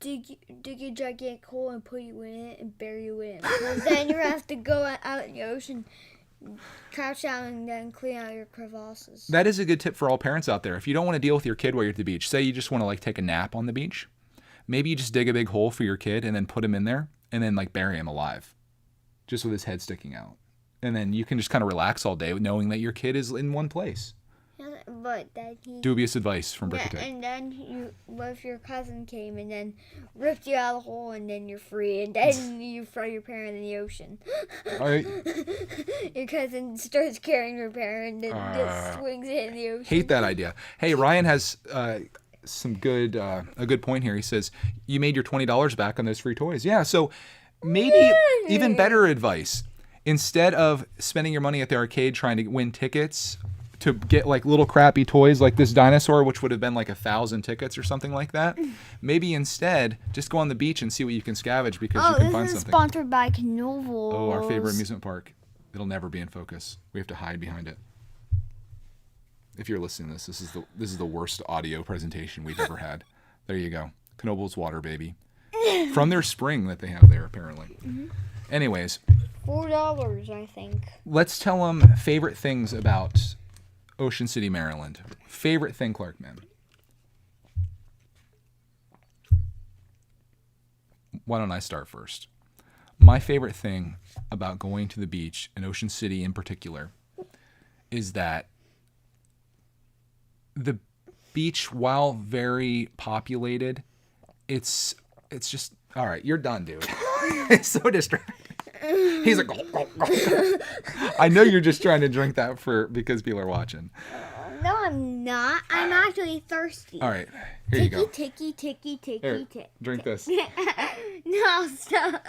dig a gigantic hole and put you in it and bury you in it. Because then you have to go out in the ocean, crouch down, and then clean out your crevasses. That is a good tip for all parents out there. If you don't want to deal with your kid while you're at the beach, say you just want to like take a nap on the beach, maybe you just dig a big hole for your kid and then put him in there and then like bury him alive, just with his head sticking out. And then you can just kind of relax all day knowing that your kid is in one place. But then Dubious advice from Brickitect. And then what if your cousin came and then ripped you out of the hole, and then you're free, and then you throw your parent in the ocean? All right. Your cousin starts carrying your parent and then just swings it in the ocean. Hate that idea. Hey, Ryan has a good point here. He says you made your $20 back on those free toys. Yeah, so maybe even better advice. Instead of spending your money at the arcade trying to win tickets to get like little crappy toys like this dinosaur, which would have been like 1,000 tickets or something like that, maybe instead just go on the beach and see what you can scavenge, because you can find something. This is sponsored by Knoebels. Oh, our favorite amusement park. It'll never be in focus. We have to hide behind it. If you're listening to this, this is the worst audio presentation we've ever had. There you go. Knoebels water, baby. From their spring that they have there, apparently. Anyways. $4, I think. Let's tell them favorite things about Ocean City, Maryland. Favorite thing, Clarkman? Why don't I start first? My favorite thing about going to the beach, in Ocean City in particular, is that the beach, while very populated, it's just, all right, you're done, dude. It's so distracting. He's like, I know you're just trying to drink that because people are watching. No, I'm not. I'm actually thirsty. All right, here you go. Ticky. Here, drink this. No, stop.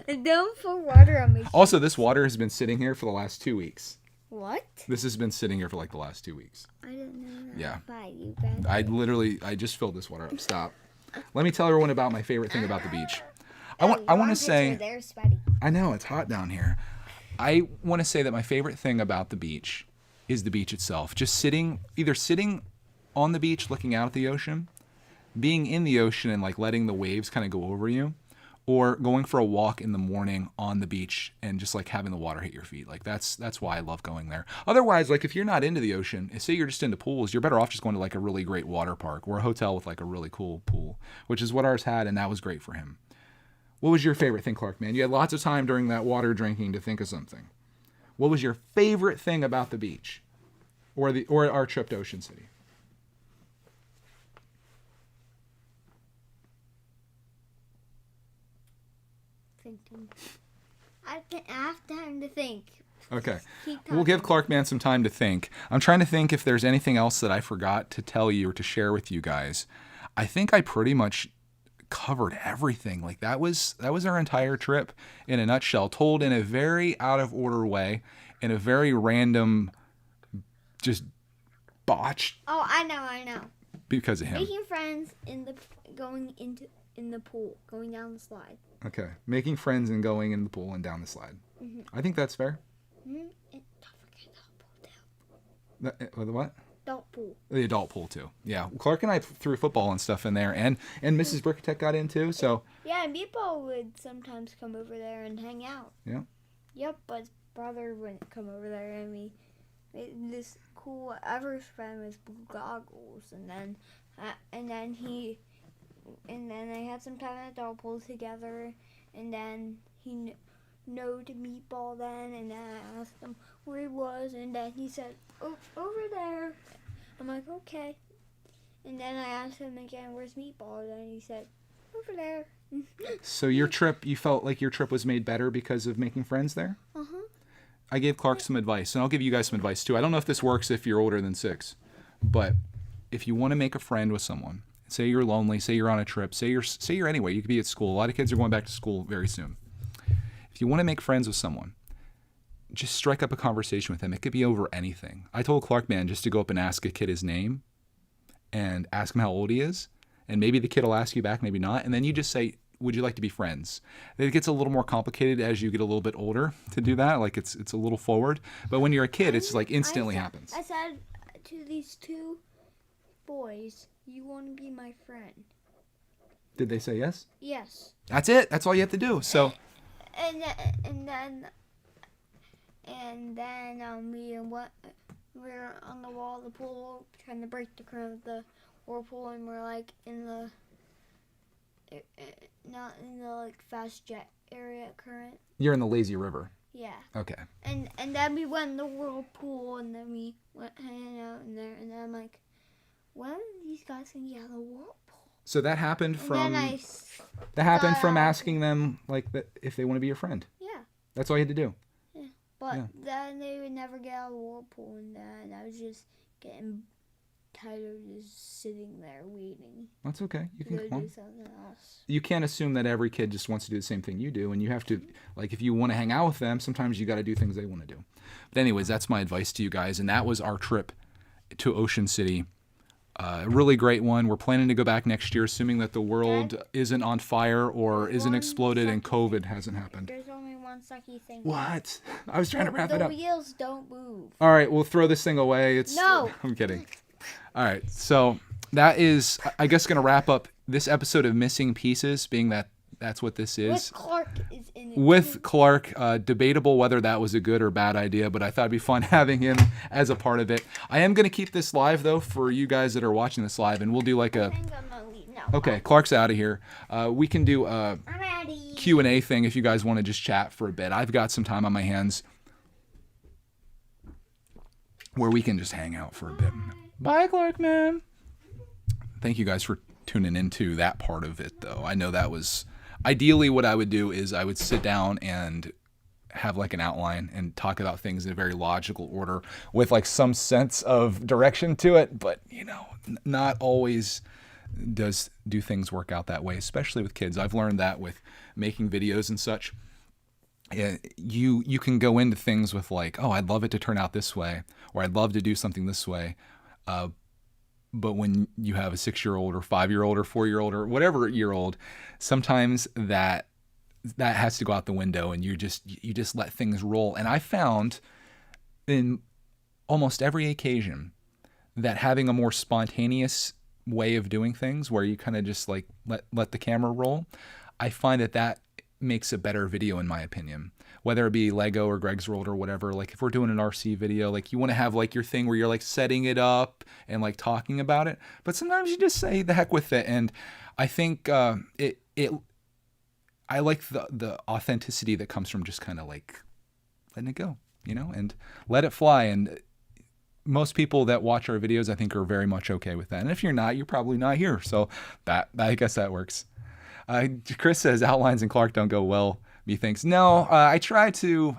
Don't pour water on me. Also, this water has been sitting here for the last 2 weeks. What? This has been sitting here for like the last 2 weeks. I didn't know that. Yeah. Bye, you guys. I just filled this water up. Stop. Let me tell everyone about my favorite thing about the beach. I Oh, want your to armpits say, are there, sweaty. I know it's hot down here. I want to say that my favorite thing about the beach is the beach itself. Just either sitting on the beach looking out at the ocean, being in the ocean and like letting the waves kind of go over you, or going for a walk in the morning on the beach and just like having the water hit your feet. Like that's why I love going there. Otherwise, like if you're not into the ocean, say you're just into pools, you're better off just going to like a really great water park or a hotel with like a really cool pool, which is what ours had, and that was great for him. What was your favorite thing, Clark, man? You had lots of time during that water drinking to think of something. What was your favorite thing about the beach or our trip to Ocean City? Thinking. I have time to think. Okay. Keep We'll give talking. Clark Man some time to think. I'm trying to think if there's anything else that I forgot to tell you or to share with you guys. I think I pretty much covered everything. Like that was our entire trip in a nutshell, told in a very out of order way, in a very random, just botched Oh, I know. because of him. Making friends in the pool, going down the slide. Okay. Making friends and going in the pool and down the slide. Mm-hmm. I think that's fair. And don't forget the pool too. The what? Adult pool. The adult pool too. Yeah. Clark and I threw football and stuff in there, and Mrs. Brickitect got in too. So Yeah, and people would sometimes come over there and hang out. yeah. Yep, but his brother wouldn't come over there, and we made this cool Everest friend with blue goggles, and then I had some time at adult pool together, and then he knowed Meatball then, and then I asked him where he was, and then he said, "Oh, over there." I'm like, okay. And then I asked him again, "Where's Meatball?" And then he said, "Over there." So you felt like your trip was made better because of making friends there? Uh-huh. I gave Clark some advice, and I'll give you guys some advice too. I don't know if this works if you're older than 6, but if you want to make a friend with someone, say you're lonely, say you're on a trip, say you're anywhere, you could be at school. A lot of kids are going back to school very soon. If you want to make friends with someone, just strike up a conversation with them. It could be over anything. I told Clark Man just to go up and ask a kid his name and ask him how old he is, and maybe the kid will ask you back, maybe not, and then you just say, "Would you like to be friends?" It gets a little more complicated as you get a little bit older to do that. Like it's a little forward. But when you're a kid, it's like instantly happens. I said to these 2 boys, "You want to be my friend?" Did they say yes? Yes. That's it. That's all you have to do. So we're on the wall of the pool trying to break the current of the whirlpool, and we're like in the not in the like fast jet area current. you're in the lazy river. Yeah. Okay. And then we went in the whirlpool, and then we went hanging out in there, and then I'm like, when are these guys gonna get out of the whirlpool? So that happened And from then asking them like if they want to be your friend. yeah. That's all you had to do. But Yeah. then they would never get out of the whirlpool, and then I was just getting tired of just sitting there waiting That's okay. You to can go come do on. something else. You can't assume that every kid just wants to do the same thing you do, and you have to, like, if you want to hang out with them, sometimes you got to do things they want to do. But anyways, that's my advice to you guys, and that was our trip to Ocean City. A really great one. We're planning to go back next year, assuming that the world isn't on fire or isn't One exploded and second. COVID hasn't happened. There's only one sucky thing. What? I was trying to wrap the it up. wheels don't move. All right, we'll throw this thing away. It's No. I'm kidding. All right, so that is, I guess, going to wrap up this episode of Missing Pieces, being that that's what this is. With Clark is in it. With Clark, debatable whether that was a good or bad idea, but I thought it'd be fun having him as a part of it. I am going to keep this live, though, for you guys that are watching this live, and we'll do like a... I think I'm gonna leave. No. Okay, Clark's out of here. We can do a I'm ready. Q&A thing if you guys want to just chat for a bit. I've got some time on my hands where we can just hang out for a bit. Bye, Clark, man. Thank you guys for tuning into that part of it, though. I know that was... Ideally, what I would do is I would sit down and have like an outline and talk about things in a very logical order with like some sense of direction to it. But, you know, not always do things work out that way, especially with kids. I've learned that with making videos and such. you can go into things with like, oh, I'd love it to turn out this way, or I'd love to do something this way. But when you have a 6-year-old or 5-year-old or 4-year-old or whatever year old, sometimes that has to go out the window, and you just let things roll. And I found in almost every occasion that having a more spontaneous way of doing things, where you kind of just like let the camera roll, I find that makes a better video, in my opinion. Whether it be Lego or Greg's World or whatever, like if we're doing an RC video, like you want to have like your thing where you're like setting it up and like talking about it, but sometimes you just say the heck with it. And I think I like the authenticity that comes from just kind of like letting it go, and let it fly. And most people that watch our videos, I think, are very much okay with that. And if you're not, you're probably not here. So that I guess that works. Chris says outlines and Clark don't go well. Methinks no. I try to.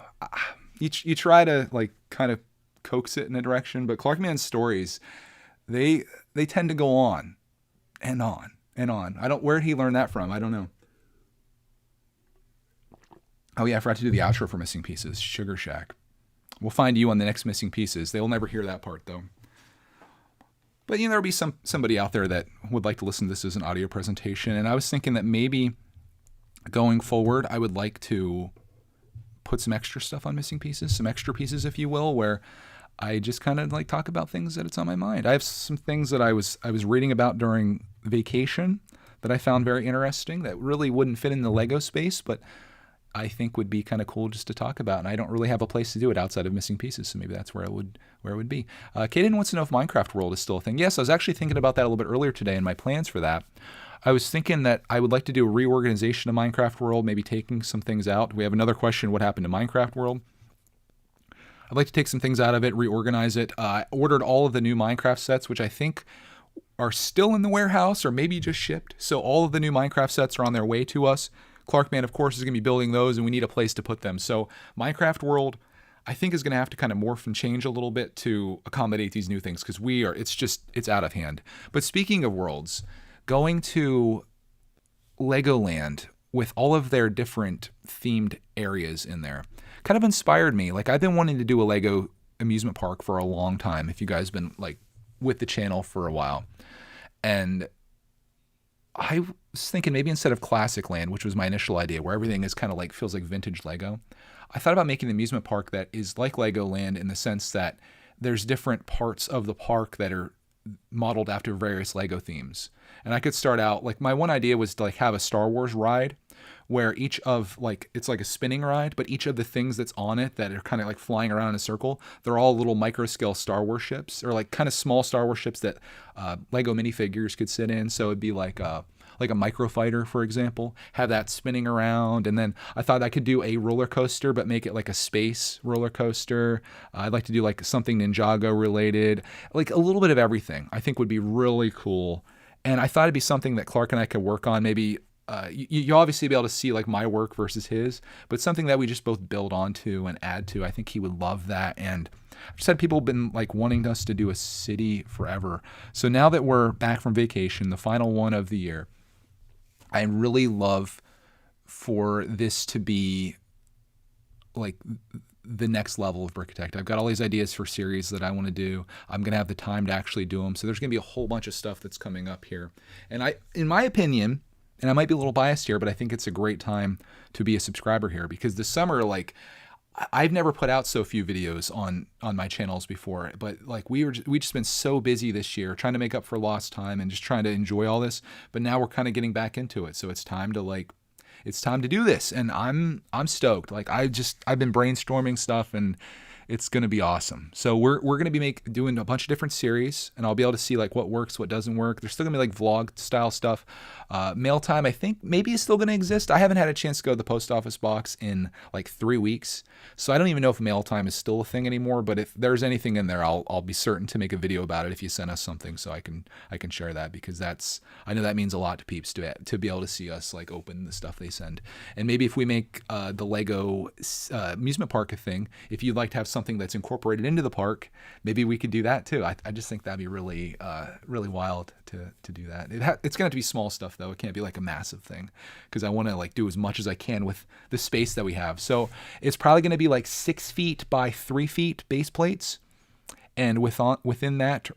You try to like kind of coax it in a direction, but Clarkman's stories, they tend to go on and on and on. Where did he learn that from? I don't know. Oh yeah, I forgot to do the outro for Missing Pieces. Sugar Shack. We'll find you on the next Missing Pieces. They will never hear that part though. But there'll be somebody out there that would like to listen to this as an audio presentation. And I was thinking that maybe going forward, I would like to put some extra stuff on Missing Pieces, some extra pieces, if you will, where I just kind of like talk about things that it's on my mind. I have some things that I was reading about during vacation that I found very interesting that really wouldn't fit in the Lego space, but I think would be kind of cool just to talk about. And I don't really have a place to do it outside of Missing Pieces, so maybe that's where it would be. Kaden wants to know if Minecraft World is still a thing. Yes, I was actually thinking about that a little bit earlier today in my plans for that. I was thinking that I would like to do a reorganization of Minecraft World, maybe taking some things out. We have another question, what happened to Minecraft World? I'd like to take some things out of it, reorganize it. I ordered all of the new Minecraft sets, which I think are still in the warehouse or maybe just shipped. So all of the new Minecraft sets are on their way to us. Clarkman, of course, is going to be building those, and we need a place to put them. So Minecraft World, I think, is going to have to kind of morph and change a little bit to accommodate these new things, because it's out of hand. But speaking of worlds, going to Legoland with all of their different themed areas in there kind of inspired me. Like, I've been wanting to do a Lego amusement park for a long time, if you guys have been like with the channel for a while. And I was thinking maybe instead of Classic Land, which was my initial idea, where everything is kind of like feels like vintage Lego, I thought about making an amusement park that is like Legoland in the sense that there's different parts of the park that are modeled after various Lego themes. And I could start out, like, my one idea was to like have a Star Wars ride where each of, like, it's like a spinning ride, but each of the things that's on it that are kind of like flying around in a circle, they're all little micro scale Star Wars ships, or like kind of small Star Wars ships that Lego minifigures could sit in. So it'd be like a microfighter, for example, have that spinning around. And then I thought I could do a roller coaster, but make it like a space roller coaster. I'd like to do like something Ninjago related, like a little bit of everything. I think would be really cool. And I thought it'd be something that Clark and I could work on. Maybe you obviously be able to see like my work versus his, but something that we just both build onto and add to. I think he would love that. And I've just had people been like wanting us to do a city forever. So now that we're back from vacation, the final one of the year, I really love for this to be like the next level of brickitect. I've got all these ideas for series that I want to do. I'm going to have the time to actually do them. So there's going to be a whole bunch of stuff that's coming up here. And in my opinion, and I might be a little biased here, but I think it's a great time to be a subscriber here, because this summer, like, I've never put out so few videos on my channels before, but like we just been so busy this year trying to make up for lost time and just trying to enjoy all this. But now we're kind of getting back into it. So it's time to do this. And I'm stoked. Like, I've been brainstorming stuff, and it's going to be awesome. So we're going to be doing a bunch of different series, and I'll be able to see like what works, what doesn't work. There's still going to be like vlog style stuff. Mail time, I think maybe is still going to exist. I haven't had a chance to go to the post office box in like 3 weeks. So I don't even know if mail time is still a thing anymore, but if there's anything in there, I'll be certain to make a video about it if you send us something, so I can share that, because I know that means a lot to peeps to be able to see us like open the stuff they send. And maybe if we make the Lego amusement park a thing, if you'd like to have something that's incorporated into the park, maybe we could do that too. I just think that'd be really, really wild to do that. It's going to have to be small stuff though. It can't be like a massive thing, because I want to like do as much as I can with the space that we have. So it's probably going to be like 6 feet by 3 feet base plates. And within that,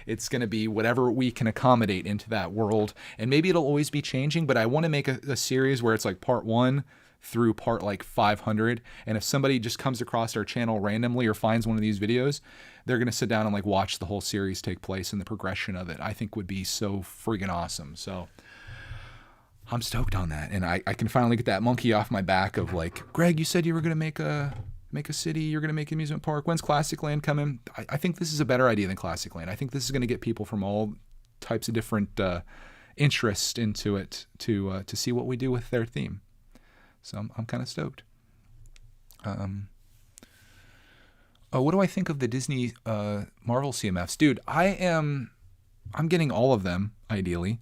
it's going to be whatever we can accommodate into that world. And maybe it'll always be changing, but I want to make a series where it's like part 1 through part like 500. And if somebody just comes across our channel randomly or finds one of these videos, they're going to sit down and like watch the whole series take place, and the progression of it, I think, would be so friggin' awesome. So I'm stoked on that. And I can finally get that monkey off my back of like, Greg, you said you were going to make a city, you're going to make an amusement park. When's Classic Land coming? I think this is a better idea than Classic Land. I think this is going to get people from all types of different interests into it to see what we do with their theme. So I'm kind of stoked. What do I think of the Disney Marvel CMFs? Dude, I'm getting all of them, ideally.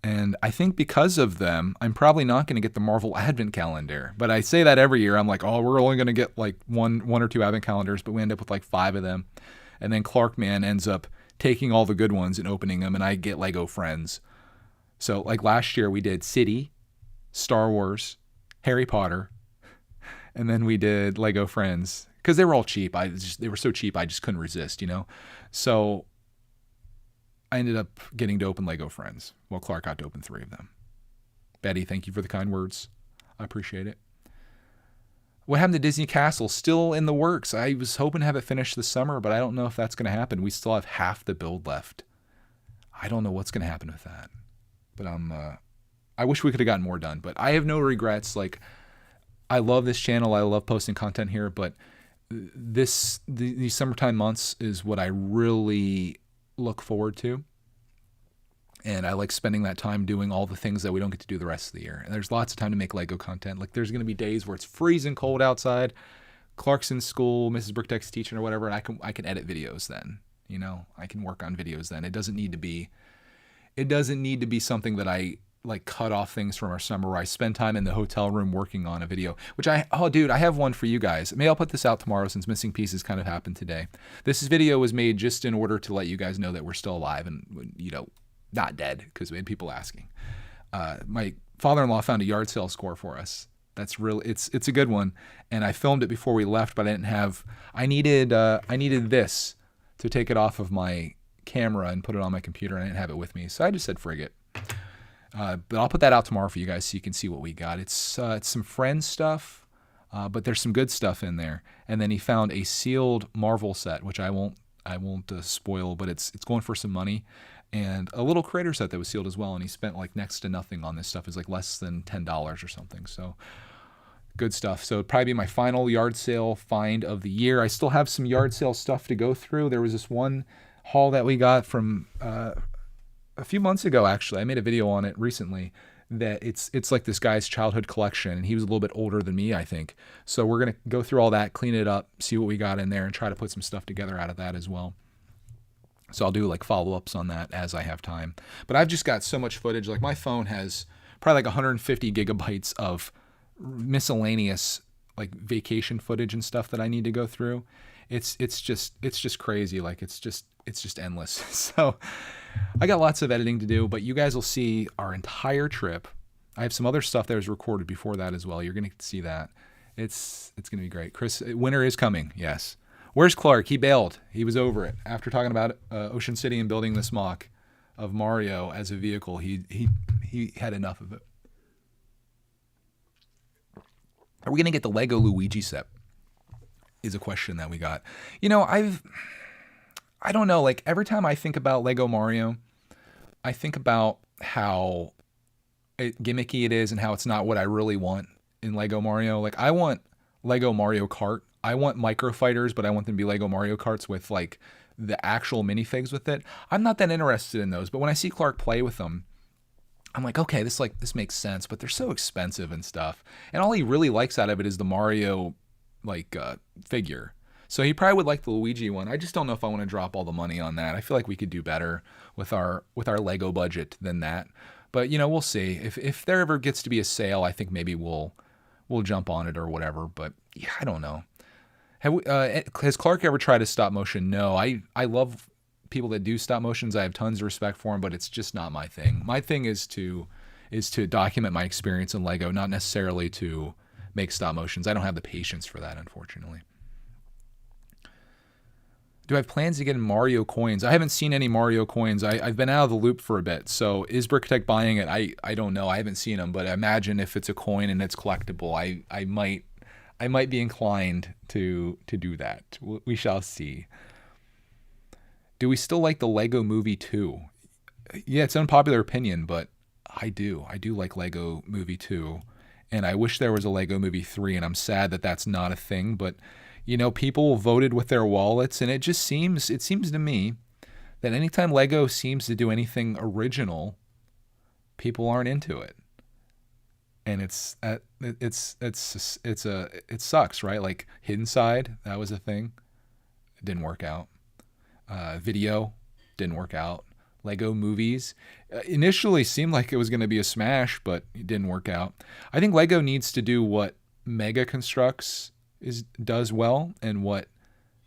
And I think because of them, I'm probably not going to get the Marvel Advent Calendar. But I say that every year. I'm like, oh, we're only going to get like one or two Advent Calendars, but we end up with like 5 of them. And then Clark Man ends up taking all the good ones and opening them, and I get Lego Friends. So like last year we did City, Star Wars, Harry Potter, and then we did Lego Friends because they were all cheap. They were so cheap I just couldn't resist, So I ended up getting to open Lego Friends. Well, Clark got to open 3 of them. Betty, thank you for the kind words. I appreciate it. What happened to Disney Castle? Still in the works. I was hoping to have it finished this summer, but I don't know if that's going to happen. We still have half the build left. I don't know what's going to happen with that. But I wish we could have gotten more done. But I have no regrets. Like, I love this channel. I love posting content here. But these summertime months is what I really look forward to. And I like spending that time doing all the things that we don't get to do the rest of the year. And there's lots of time to make Lego content. Like, there's going to be days where it's freezing cold outside. Clark's in school, Mrs. Brickitect's teaching or whatever, and I can edit videos then. I can work on videos then. It doesn't need to be something that I like cut off things from our summer where I spend time in the hotel room working on a video, dude, I have one for you guys. Maybe I'll put this out tomorrow since missing pieces kind of happened today. This video was made just in order to let you guys know that we're still alive and, not dead, because we had people asking. My father-in-law found a yard sale score for us. That's really, it's a good one. And I filmed it before we left, but I needed this to take it off of my camera and put it on my computer, and I didn't have it with me. So I just said, frig it. But I'll put that out tomorrow for you guys so you can see what we got. It's some Friends stuff, but there's some good stuff in there. And then he found a sealed Marvel set, which I won't spoil, but it's going for some money, and a little creator set that was sealed as well. And he spent like next to nothing on this stuff. It's like less than $10 or something. So good stuff. So it'd probably be my final yard sale find of the year. I still have some yard sale stuff to go through. There was this one haul that we got from a few months ago, actually. I made a video on it recently, that it's like this guy's childhood collection, and he was a little bit older than me, I think. So we're going to go through all that, clean it up, see what we got in there, and try to put some stuff together out of that as well. So I'll do like follow-ups on that as I have time. But I've just got so much footage. Like, my phone has probably like 150 gigabytes of miscellaneous like vacation footage and stuff that I need to go through. It's just crazy. Like, it's just endless. So I got lots of editing to do, but you guys will see our entire trip. I have some other stuff that was recorded before that as well. You're going to see that. It's going to be great. Chris, winter is coming. Yes. Where's Clark? He bailed. He was over it. After talking about Ocean City and building this mock of Mario as a vehicle, he had enough of it. Are we going to get the Lego Luigi set? Is a question that we got. I don't know, like, every time I think about Lego Mario, I think about how gimmicky it is and how it's not what I really want in Lego Mario. Like, I want Lego Mario Kart. I want Micro Fighters, but I want them to be Lego Mario Karts with like the actual minifigs with it. I'm not that interested in those, but when I see Clark play with them, I'm like, okay, this makes sense, but they're so expensive and stuff. And all he really likes out of it is the Mario figure. So he probably would like the Luigi one. I just don't know if I want to drop all the money on that. I feel like we could do better with our Lego budget than that. But we'll see. If there ever gets to be a sale, I think maybe we'll jump on it or whatever. But yeah, I don't know. Has Clark ever tried a stop motion? No. I love people that do stop motions. I have tons of respect for them, but it's just not my thing. My thing is to document my experience in Lego, not necessarily to make stop motions. I don't have the patience for that, unfortunately. Do I have plans to get in Mario coins? I haven't seen any Mario coins. I've been out of the loop for a bit. So is brickitect buying it? I don't know. I haven't seen them, but I imagine if it's a coin and it's collectible, I might be inclined to do that. We shall see. Do we still like the Lego Movie 2? Yeah, it's an unpopular opinion, but I do. I do like Lego Movie 2. And I wish there was a Lego Movie 3, and I'm sad that that's not a thing. But, you know, people voted with their wallets, and it seems to me that anytime Lego seems to do anything original, people aren't into it. And it sucks, right? Like Hidden Side, that was a thing. It didn't work out. Video didn't work out. Lego movies initially seemed like it was going to be a smash, but it didn't work out. I think Lego needs to do what Mega Constructs does well and what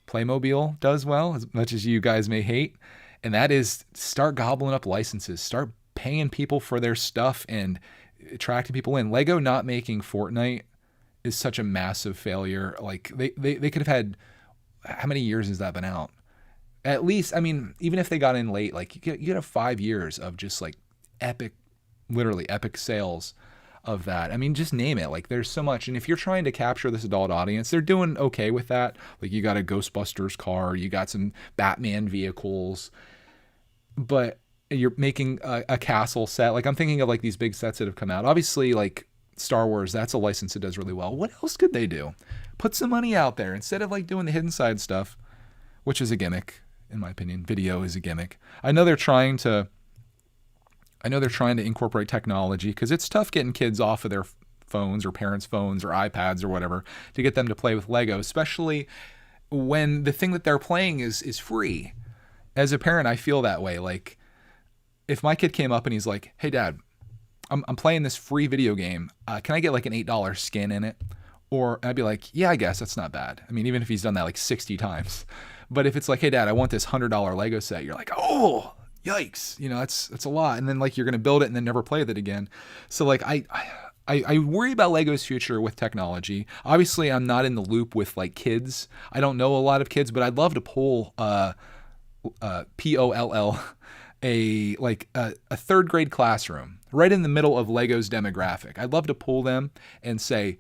Playmobil does well, as much as you guys may hate, and that is start gobbling up licenses, start paying people for their stuff and attracting people in. Lego not making Fortnite is such a massive failure. Like they could have had, how many years has that been out? At least, I mean, even if they got in late, like you get 5 years of just like epic, literally epic sales of that. I mean, just name it. Like there's so much. And if you're trying to capture this adult audience, they're doing okay with that. Like you got a Ghostbusters car, you got some Batman vehicles, but you're making a castle set. Like I'm thinking of like these big sets that have come out. Obviously, like Star Wars, that's a license that does really well. What else could they do? Put some money out there instead of like doing the Hidden Side stuff, which is a gimmick. In my opinion, video is a gimmick. I know they're trying to incorporate technology because it's tough getting kids off of their phones or parents' phones or iPads or whatever to get them to play with Lego, especially when the thing that they're playing is free. As a parent, I feel that way. Like if my kid came up and he's like, "Hey, Dad, I'm playing this free video game. Can I get like an $8 skin in it?" Or I'd be like, "Yeah, I guess that's not bad." I mean, even if he's done that like 60 times. But if it's like, "Hey, Dad, I want this $100 Lego set," you're like, "Oh, yikes!" You know, that's a lot. And then like you're gonna build it and then never play with it again. So like I worry about Lego's future with technology. Obviously, I'm not in the loop with like kids. I don't know a lot of kids, but I'd love to pull POLL a third grade classroom right in the middle of Lego's demographic. I'd love to pull them and say,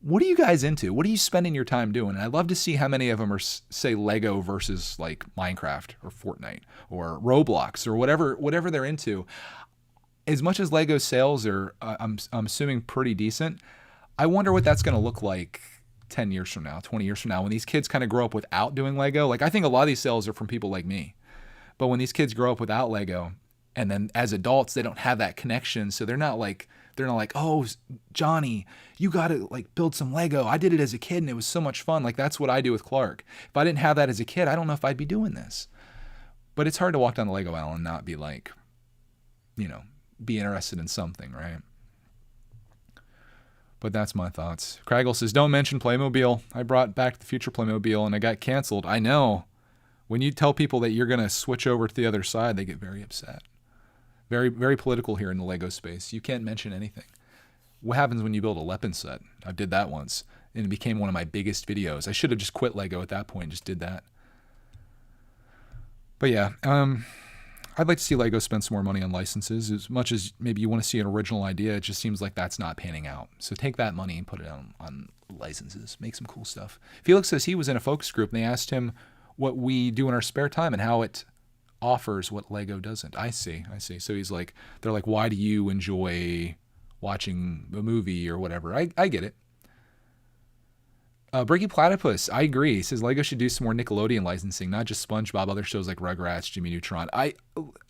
what are you guys into? What are you spending your time doing? And I'd love to see how many of them are, say, Lego versus like Minecraft or Fortnite or Roblox or whatever they're into. As much as Lego sales are, I'm assuming, pretty decent, I wonder what that's going to look like 10 years from now, 20 years from now, when these kids kind of grow up without doing Lego. Like I think a lot of these sales are from people like me. But when these kids grow up without Lego, and then as adults, they don't have that connection, so they're not like, "Oh, Johnny, you got to like build some Lego. I did it as a kid and it was so much fun." Like that's what I do with Clark. If I didn't have that as a kid, I don't know if I'd be doing this. But it's hard to walk down the Lego aisle and not be like, you know, be interested in something, right? But that's my thoughts. Craggle says, "Don't mention Playmobil. I brought Back to the Future Playmobil and I got canceled." I know. When you tell people that you're going to switch over to the other side, they get very upset. Very, very political here in the Lego space. You can't mention anything. What happens when you build a weapon set? I did that once, and it became one of my biggest videos. I should have just quit Lego at that point and just did that. But yeah, I'd like to see Lego spend some more money on licenses. As much as maybe you want to see an original idea, it just seems like that's not panning out. So take that money and put it on licenses. Make some cool stuff. Felix says he was in a focus group, and they asked him what we do in our spare time and how it offers what Lego doesn't. I see. So he's like, they're like, "Why do you enjoy watching a movie or whatever?" I get it. Bricky Platypus, I agree. He says Lego should do some more Nickelodeon licensing, not just SpongeBob, other shows like Rugrats, Jimmy Neutron.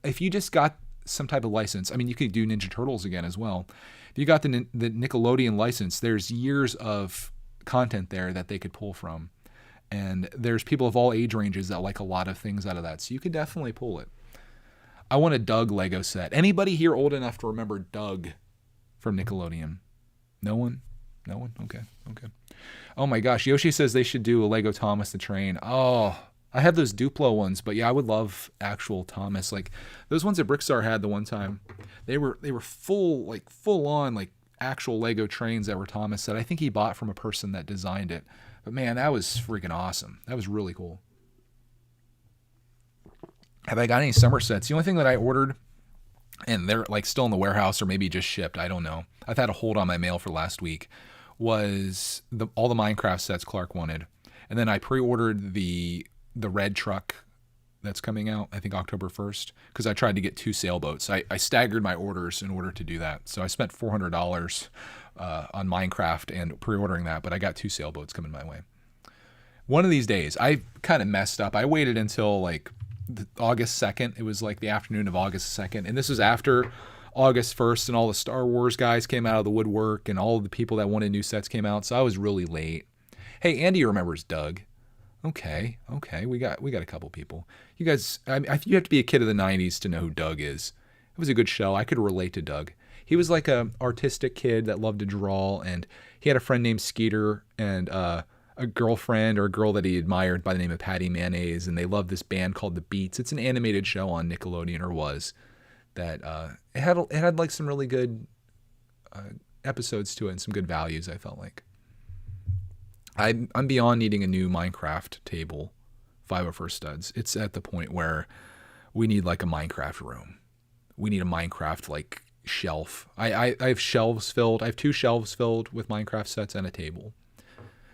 If you just got some type of license, I mean, you could do Ninja Turtles again as well. If you got the Nickelodeon license, there's years of content there that they could pull from. And there's people of all age ranges that like a lot of things out of that. So you could definitely pull it. I want a Doug Lego set. Anybody here old enough to remember Doug from Nickelodeon? No one? No one? Okay. Okay. Oh my gosh. Yoshi says they should do a Lego Thomas the Train. Oh, I have those Duplo ones, but yeah, I would love actual Thomas. Like those ones that Brickstar had the one time. They were full, like full on, like actual Lego trains that were Thomas that I think he bought from a person that designed it. But man, that was freaking awesome. That was really cool. Have I got any summer sets? The only thing that I ordered, and they're like still in the warehouse or maybe just shipped, I don't know. I've had a hold on my mail for last week, was all the Minecraft sets Clark wanted. And then I pre-ordered the red truck that's coming out, I think October 1st, because I tried to get 2 sailboats. I staggered my orders in order to do that. So I spent $400 on Minecraft and pre-ordering that, but I got 2 sailboats coming my way. One of these days, I kind of messed up. I waited until like August 2nd. It was like the afternoon of August 2nd. And this was after August 1st and all the Star Wars guys came out of the woodwork and all of the people that wanted new sets came out. So I was really late. Hey, Andy remembers Doug. Okay. We got a couple people. You guys, you have to be a kid of the 90s to know who Doug is. It was a good show. I could relate to Doug. He was like a artistic kid that loved to draw, and he had a friend named Skeeter and a girlfriend or a girl that he admired by the name of Patty Mayonnaise, and they loved this band called The Beats. It's an animated show on Nickelodeon, or was, that it had like some really good episodes to it and some good values, I felt like. I'm beyond needing a new Minecraft table, 501st studs. It's at the point where we need like a Minecraft room. We need a Minecraft like shelf. I have shelves filled. I have 2 shelves filled with Minecraft sets and a table.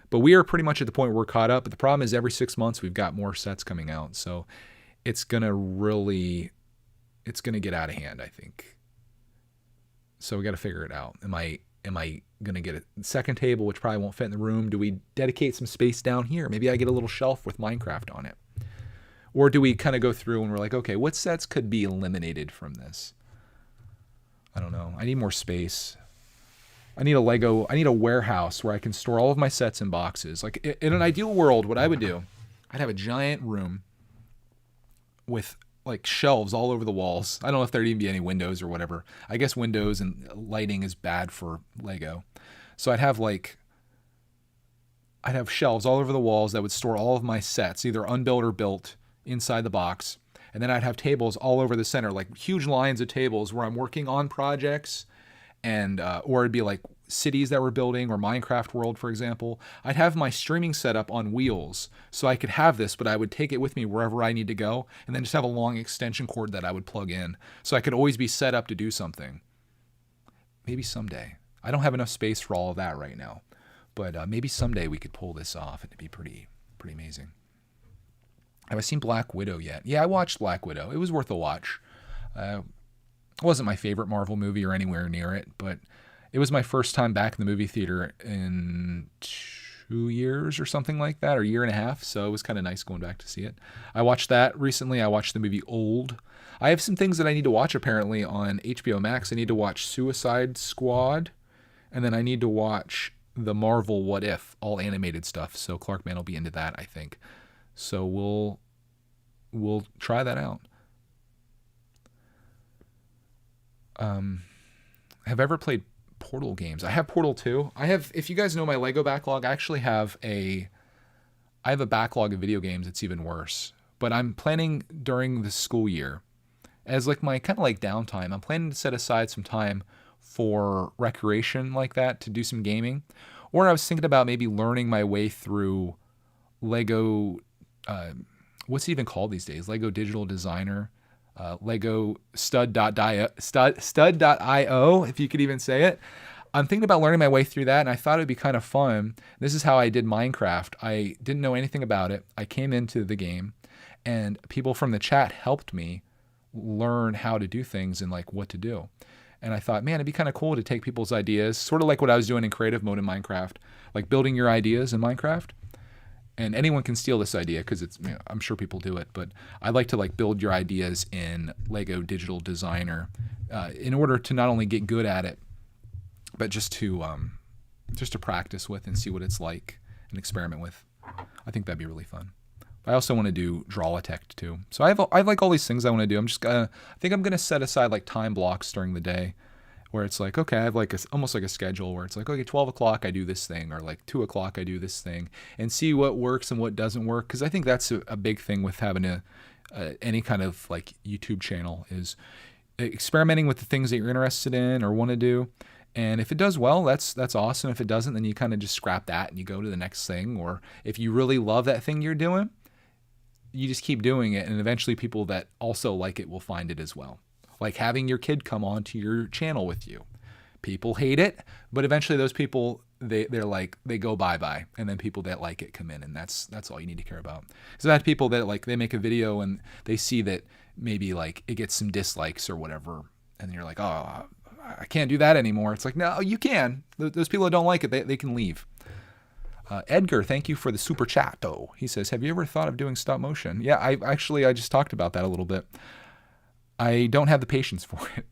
But we are pretty much at the point where we're caught up. But the problem is every 6 months we've got more sets coming out. So it's going to get out of hand, I think. So we got to figure it out. Am I going to get a second table, which probably won't fit in the room? Do we dedicate some space down here? Maybe I get a little shelf with Minecraft on it. Or do we kind of go through and we're like, okay, what sets could be eliminated from this? I don't know. I need more space. I need a warehouse where I can store all of my sets in boxes. Like in an ideal world, what I would do, I'd have a giant room with like shelves all over the walls. I don't know if there'd even be any windows or whatever. I guess windows and lighting is bad for Lego. So I'd have shelves all over the walls that would store all of my sets, either unbuilt or built, inside the box. And then I'd have tables all over the center, like huge lines of tables where I'm working on projects, and or it'd be like cities that we're building, or Minecraft World, for example. I'd have my streaming setup on wheels so I could have this, but I would take it with me wherever I need to go, and then just have a long extension cord that I would plug in so I could always be set up to do something. Maybe someday. I don't have enough space for all of that right now, but maybe someday we could pull this off and it'd be pretty amazing. Have I seen Black Widow yet? Yeah, I watched Black Widow. It was worth a watch. It wasn't my favorite Marvel movie or anywhere near it, but it was my first time back in the movie theater in 2 years or something like that, or 1.5 years. So it was kind of nice going back to see it. I watched that recently. I watched the movie Old. I have some things that I need to watch apparently on HBO Max. I need to watch Suicide Squad, and then I need to watch the Marvel What If, all animated stuff. So Clarkman will be into that, I think. So we'll try that out. Have I ever played Portal games? I have Portal 2. If you guys know my Lego backlog, I actually have a backlog of video games that's even worse. But I'm planning during the school year, as like my kind of like downtime, I'm planning to set aside some time for recreation like that, to do some gaming. Or I was thinking about maybe learning my way through Lego, what's it even called these days? Lego Digital Designer, Lego stud.io, if you could even say it. I'm thinking about learning my way through that, and I thought it'd be kind of fun. This is how I did Minecraft. I didn't know anything about it. I came into the game, and people from the chat helped me learn how to do things and like what to do. And I thought, man, it'd be kind of cool to take people's ideas, sort of like what I was doing in creative mode in Minecraft, like building your ideas in Minecraft. And anyone can steal this idea because it's, I'm sure people do it, but I like to like build your ideas in Lego Digital Designer in order to not only get good at it, but just to practice with and see what it's like and experiment with. I think that'd be really fun. I also want to do brickitect too. So I have like all these things I want to do. I think I'm gonna set aside like time blocks during the day where it's like, okay, I have like almost like a schedule where it's like, okay, 12 o'clock I do this thing, or like 2 o'clock I do this thing, and see what works and what doesn't work. Because I think that's a big thing with having any kind of like YouTube channel, is experimenting with the things that you're interested in or want to do. And if it does well, that's awesome. If it doesn't, then you kind of just scrap that and you go to the next thing. Or if you really love that thing you're doing, you just keep doing it, and eventually people that also like it will find it as well. Like having your kid come on to your channel with you. People hate it, but eventually those people, they're like, they go bye-bye, and then people that like it come in, and that's all you need to care about. So I've had people that like, they make a video and they see that maybe like it gets some dislikes or whatever, and you're like, oh, I can't do that anymore. It's like, no, you can. Those people that don't like it, they can leave. Edgar, thank you for the super chat, though. He says, have you ever thought of doing stop motion? Yeah, I just talked about that a little bit. I don't have the patience for it.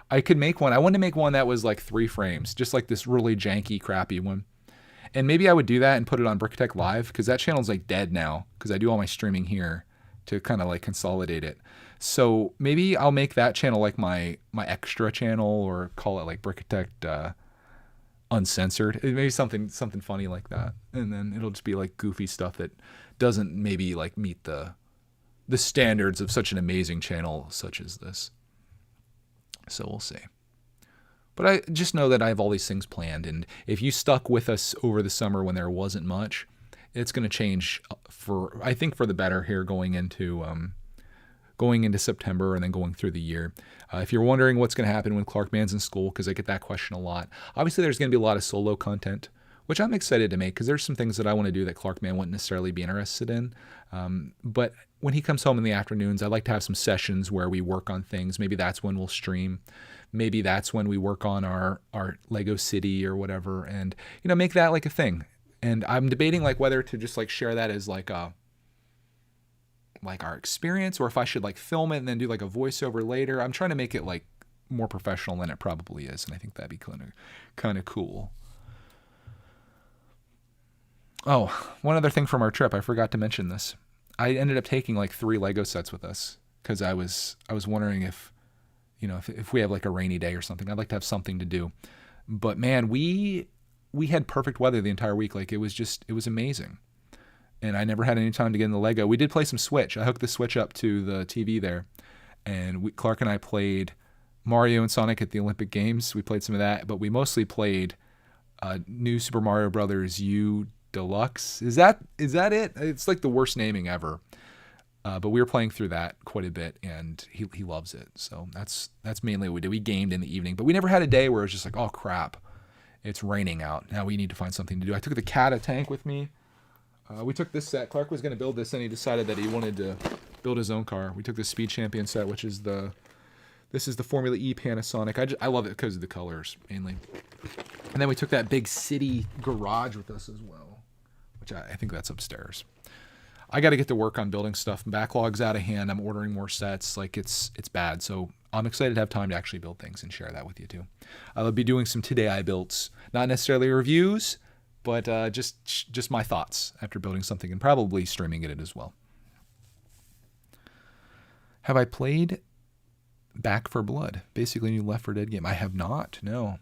I could make one. I wanted to make one that was like 3 frames, just like this really janky, crappy one. And maybe I would do that and put it on brickitect Live, because that channel's like dead now, because I do all my streaming here to kind of like consolidate it. So maybe I'll make that channel like my extra channel, or call it like brickitect Uncensored. Maybe something funny like that, and then it'll just be like goofy stuff that doesn't maybe like meet the standards of such an amazing channel such as this. So we'll see. But I just know that I have all these things planned, and if you stuck with us over the summer when there wasn't much, it's going to change I think for the better here going into September and then going through the year. If you're wondering what's going to happen when Clark Man's in school, because I get that question a lot, obviously there's going to be a lot of solo content, which I'm excited to make, because there's some things that I want to do that Clark Man wouldn't necessarily be interested in. But when he comes home in the afternoons, I like to have some sessions where we work on things. Maybe that's when we'll stream. Maybe that's when we work on our Lego City or whatever, and make that like a thing. And I'm debating like whether to just like share that as like our experience, or if I should like film it and then do like a voiceover later. I'm trying to make it like more professional than it probably is, and I think that'd be kind of cool. Oh, one other thing from our trip, I forgot to mention this. I ended up taking like 3 Lego sets with us, because I was wondering if we have like a rainy day or something, I'd like to have something to do. But man, we had perfect weather the entire week. Like it was amazing. And I never had any time to get in the Lego. We did play some Switch. I hooked the Switch up to the TV there, and Clark and I played Mario and Sonic at the Olympic Games. We played some of that, but we mostly played New Super Mario Brothers U Deluxe. Is that it? It's like the worst naming ever. But we were playing through that quite a bit, and he loves it. So that's mainly what we did. We gamed in the evening, but we never had a day where it was just like, oh crap, it's raining out. Now we need to find something to do. I took the Cata tank with me. We took this set. Clark was going to build this, and he decided that he wanted to build his own car. We took the Speed Champion set, which is this is the Formula E Panasonic. I love it because of the colors, mainly. And then we took that big city garage with us as well, which I think that's upstairs. I got to get to work on building stuff. Backlog's out of hand. I'm ordering more sets. Like it's bad. So I'm excited to have time to actually build things and share that with you too. I'll be doing some Today I Builts, not necessarily reviews, but just my thoughts after building something, and probably streaming it as well. Have I played Back for Blood? Basically a new Left 4 Dead game. I have not, no.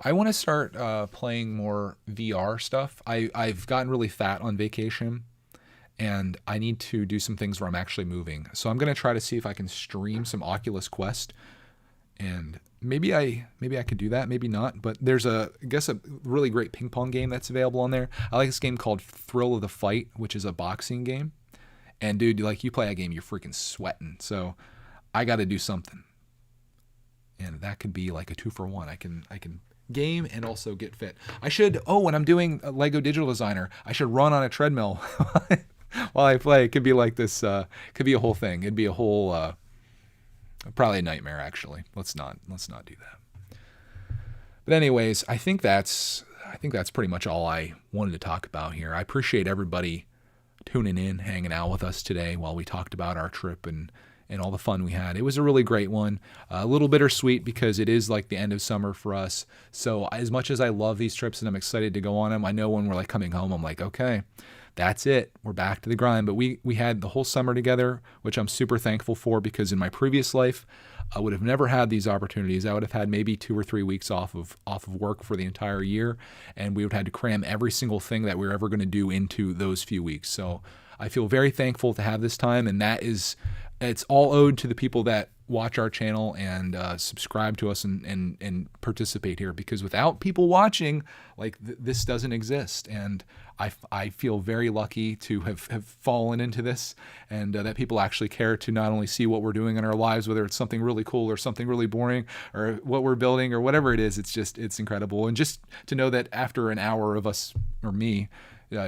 I want to start playing more VR stuff. I've gotten really fat on vacation, and I need to do some things where I'm actually moving. So I'm going to try to see if I can stream some Oculus Quest, and maybe I could do that, maybe not. But there's I guess a really great ping pong game that's available on there. I like this game called Thrill of the Fight, which is a boxing game. And dude, like you play that game, you're freaking sweating. So I got to do something, and that could be like a 2-for-1. I can game and also get fit. I should. Oh, when I'm doing a Lego Digital Designer, I should run on a treadmill while I play. It could be like this. Could be a whole thing. It'd be a whole. Probably a nightmare, actually. Let's not do that. But anyways, I think that's pretty much all I wanted to talk about here. I appreciate everybody tuning in, hanging out with us today while we talked about our trip and all the fun we had. It was a really great one. A little bittersweet because it is like the end of summer for us. So as much as I love these trips and I'm excited to go on them, I know when we're like coming home, I'm like, okay, that's it. We're back to the grind. But we had the whole summer together, which I'm super thankful for, because in my previous life, I would have never had these opportunities. I would have had maybe 2 or 3 weeks off of work for the entire year, and we would have had to cram every single thing that we were ever going to do into those few weeks. So I feel very thankful to have this time, and it's all owed to the people that watch our channel and subscribe to us and participate here, because without people watching, like this doesn't exist. And I feel very lucky to have fallen into this, and that people actually care to not only see what we're doing in our lives, whether it's something really cool or something really boring or what we're building or whatever it is. It's incredible. And just to know that after an hour of us or me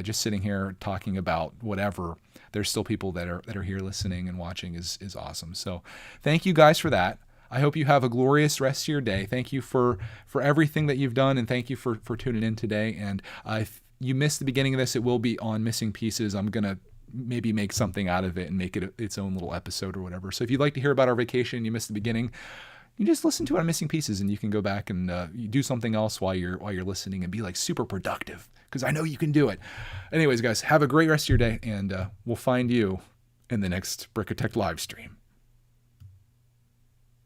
just sitting here talking about whatever, there's still people that are here listening and watching is awesome. So thank you guys for that. I hope you have a glorious rest of your day. Thank you for everything that you've done, and thank you for tuning in today. And if you missed the beginning of this, it will be on Missing Pieces. I'm going to maybe make something out of it and make it its own little episode or whatever. So if you'd like to hear about our vacation, you missed the beginning, you just listen to it on Missing Pieces, and you can go back and you do something else while you're listening and be like super productive, because I know you can do it. Anyways, guys, have a great rest of your day, and we'll find you in the next brickitect live stream.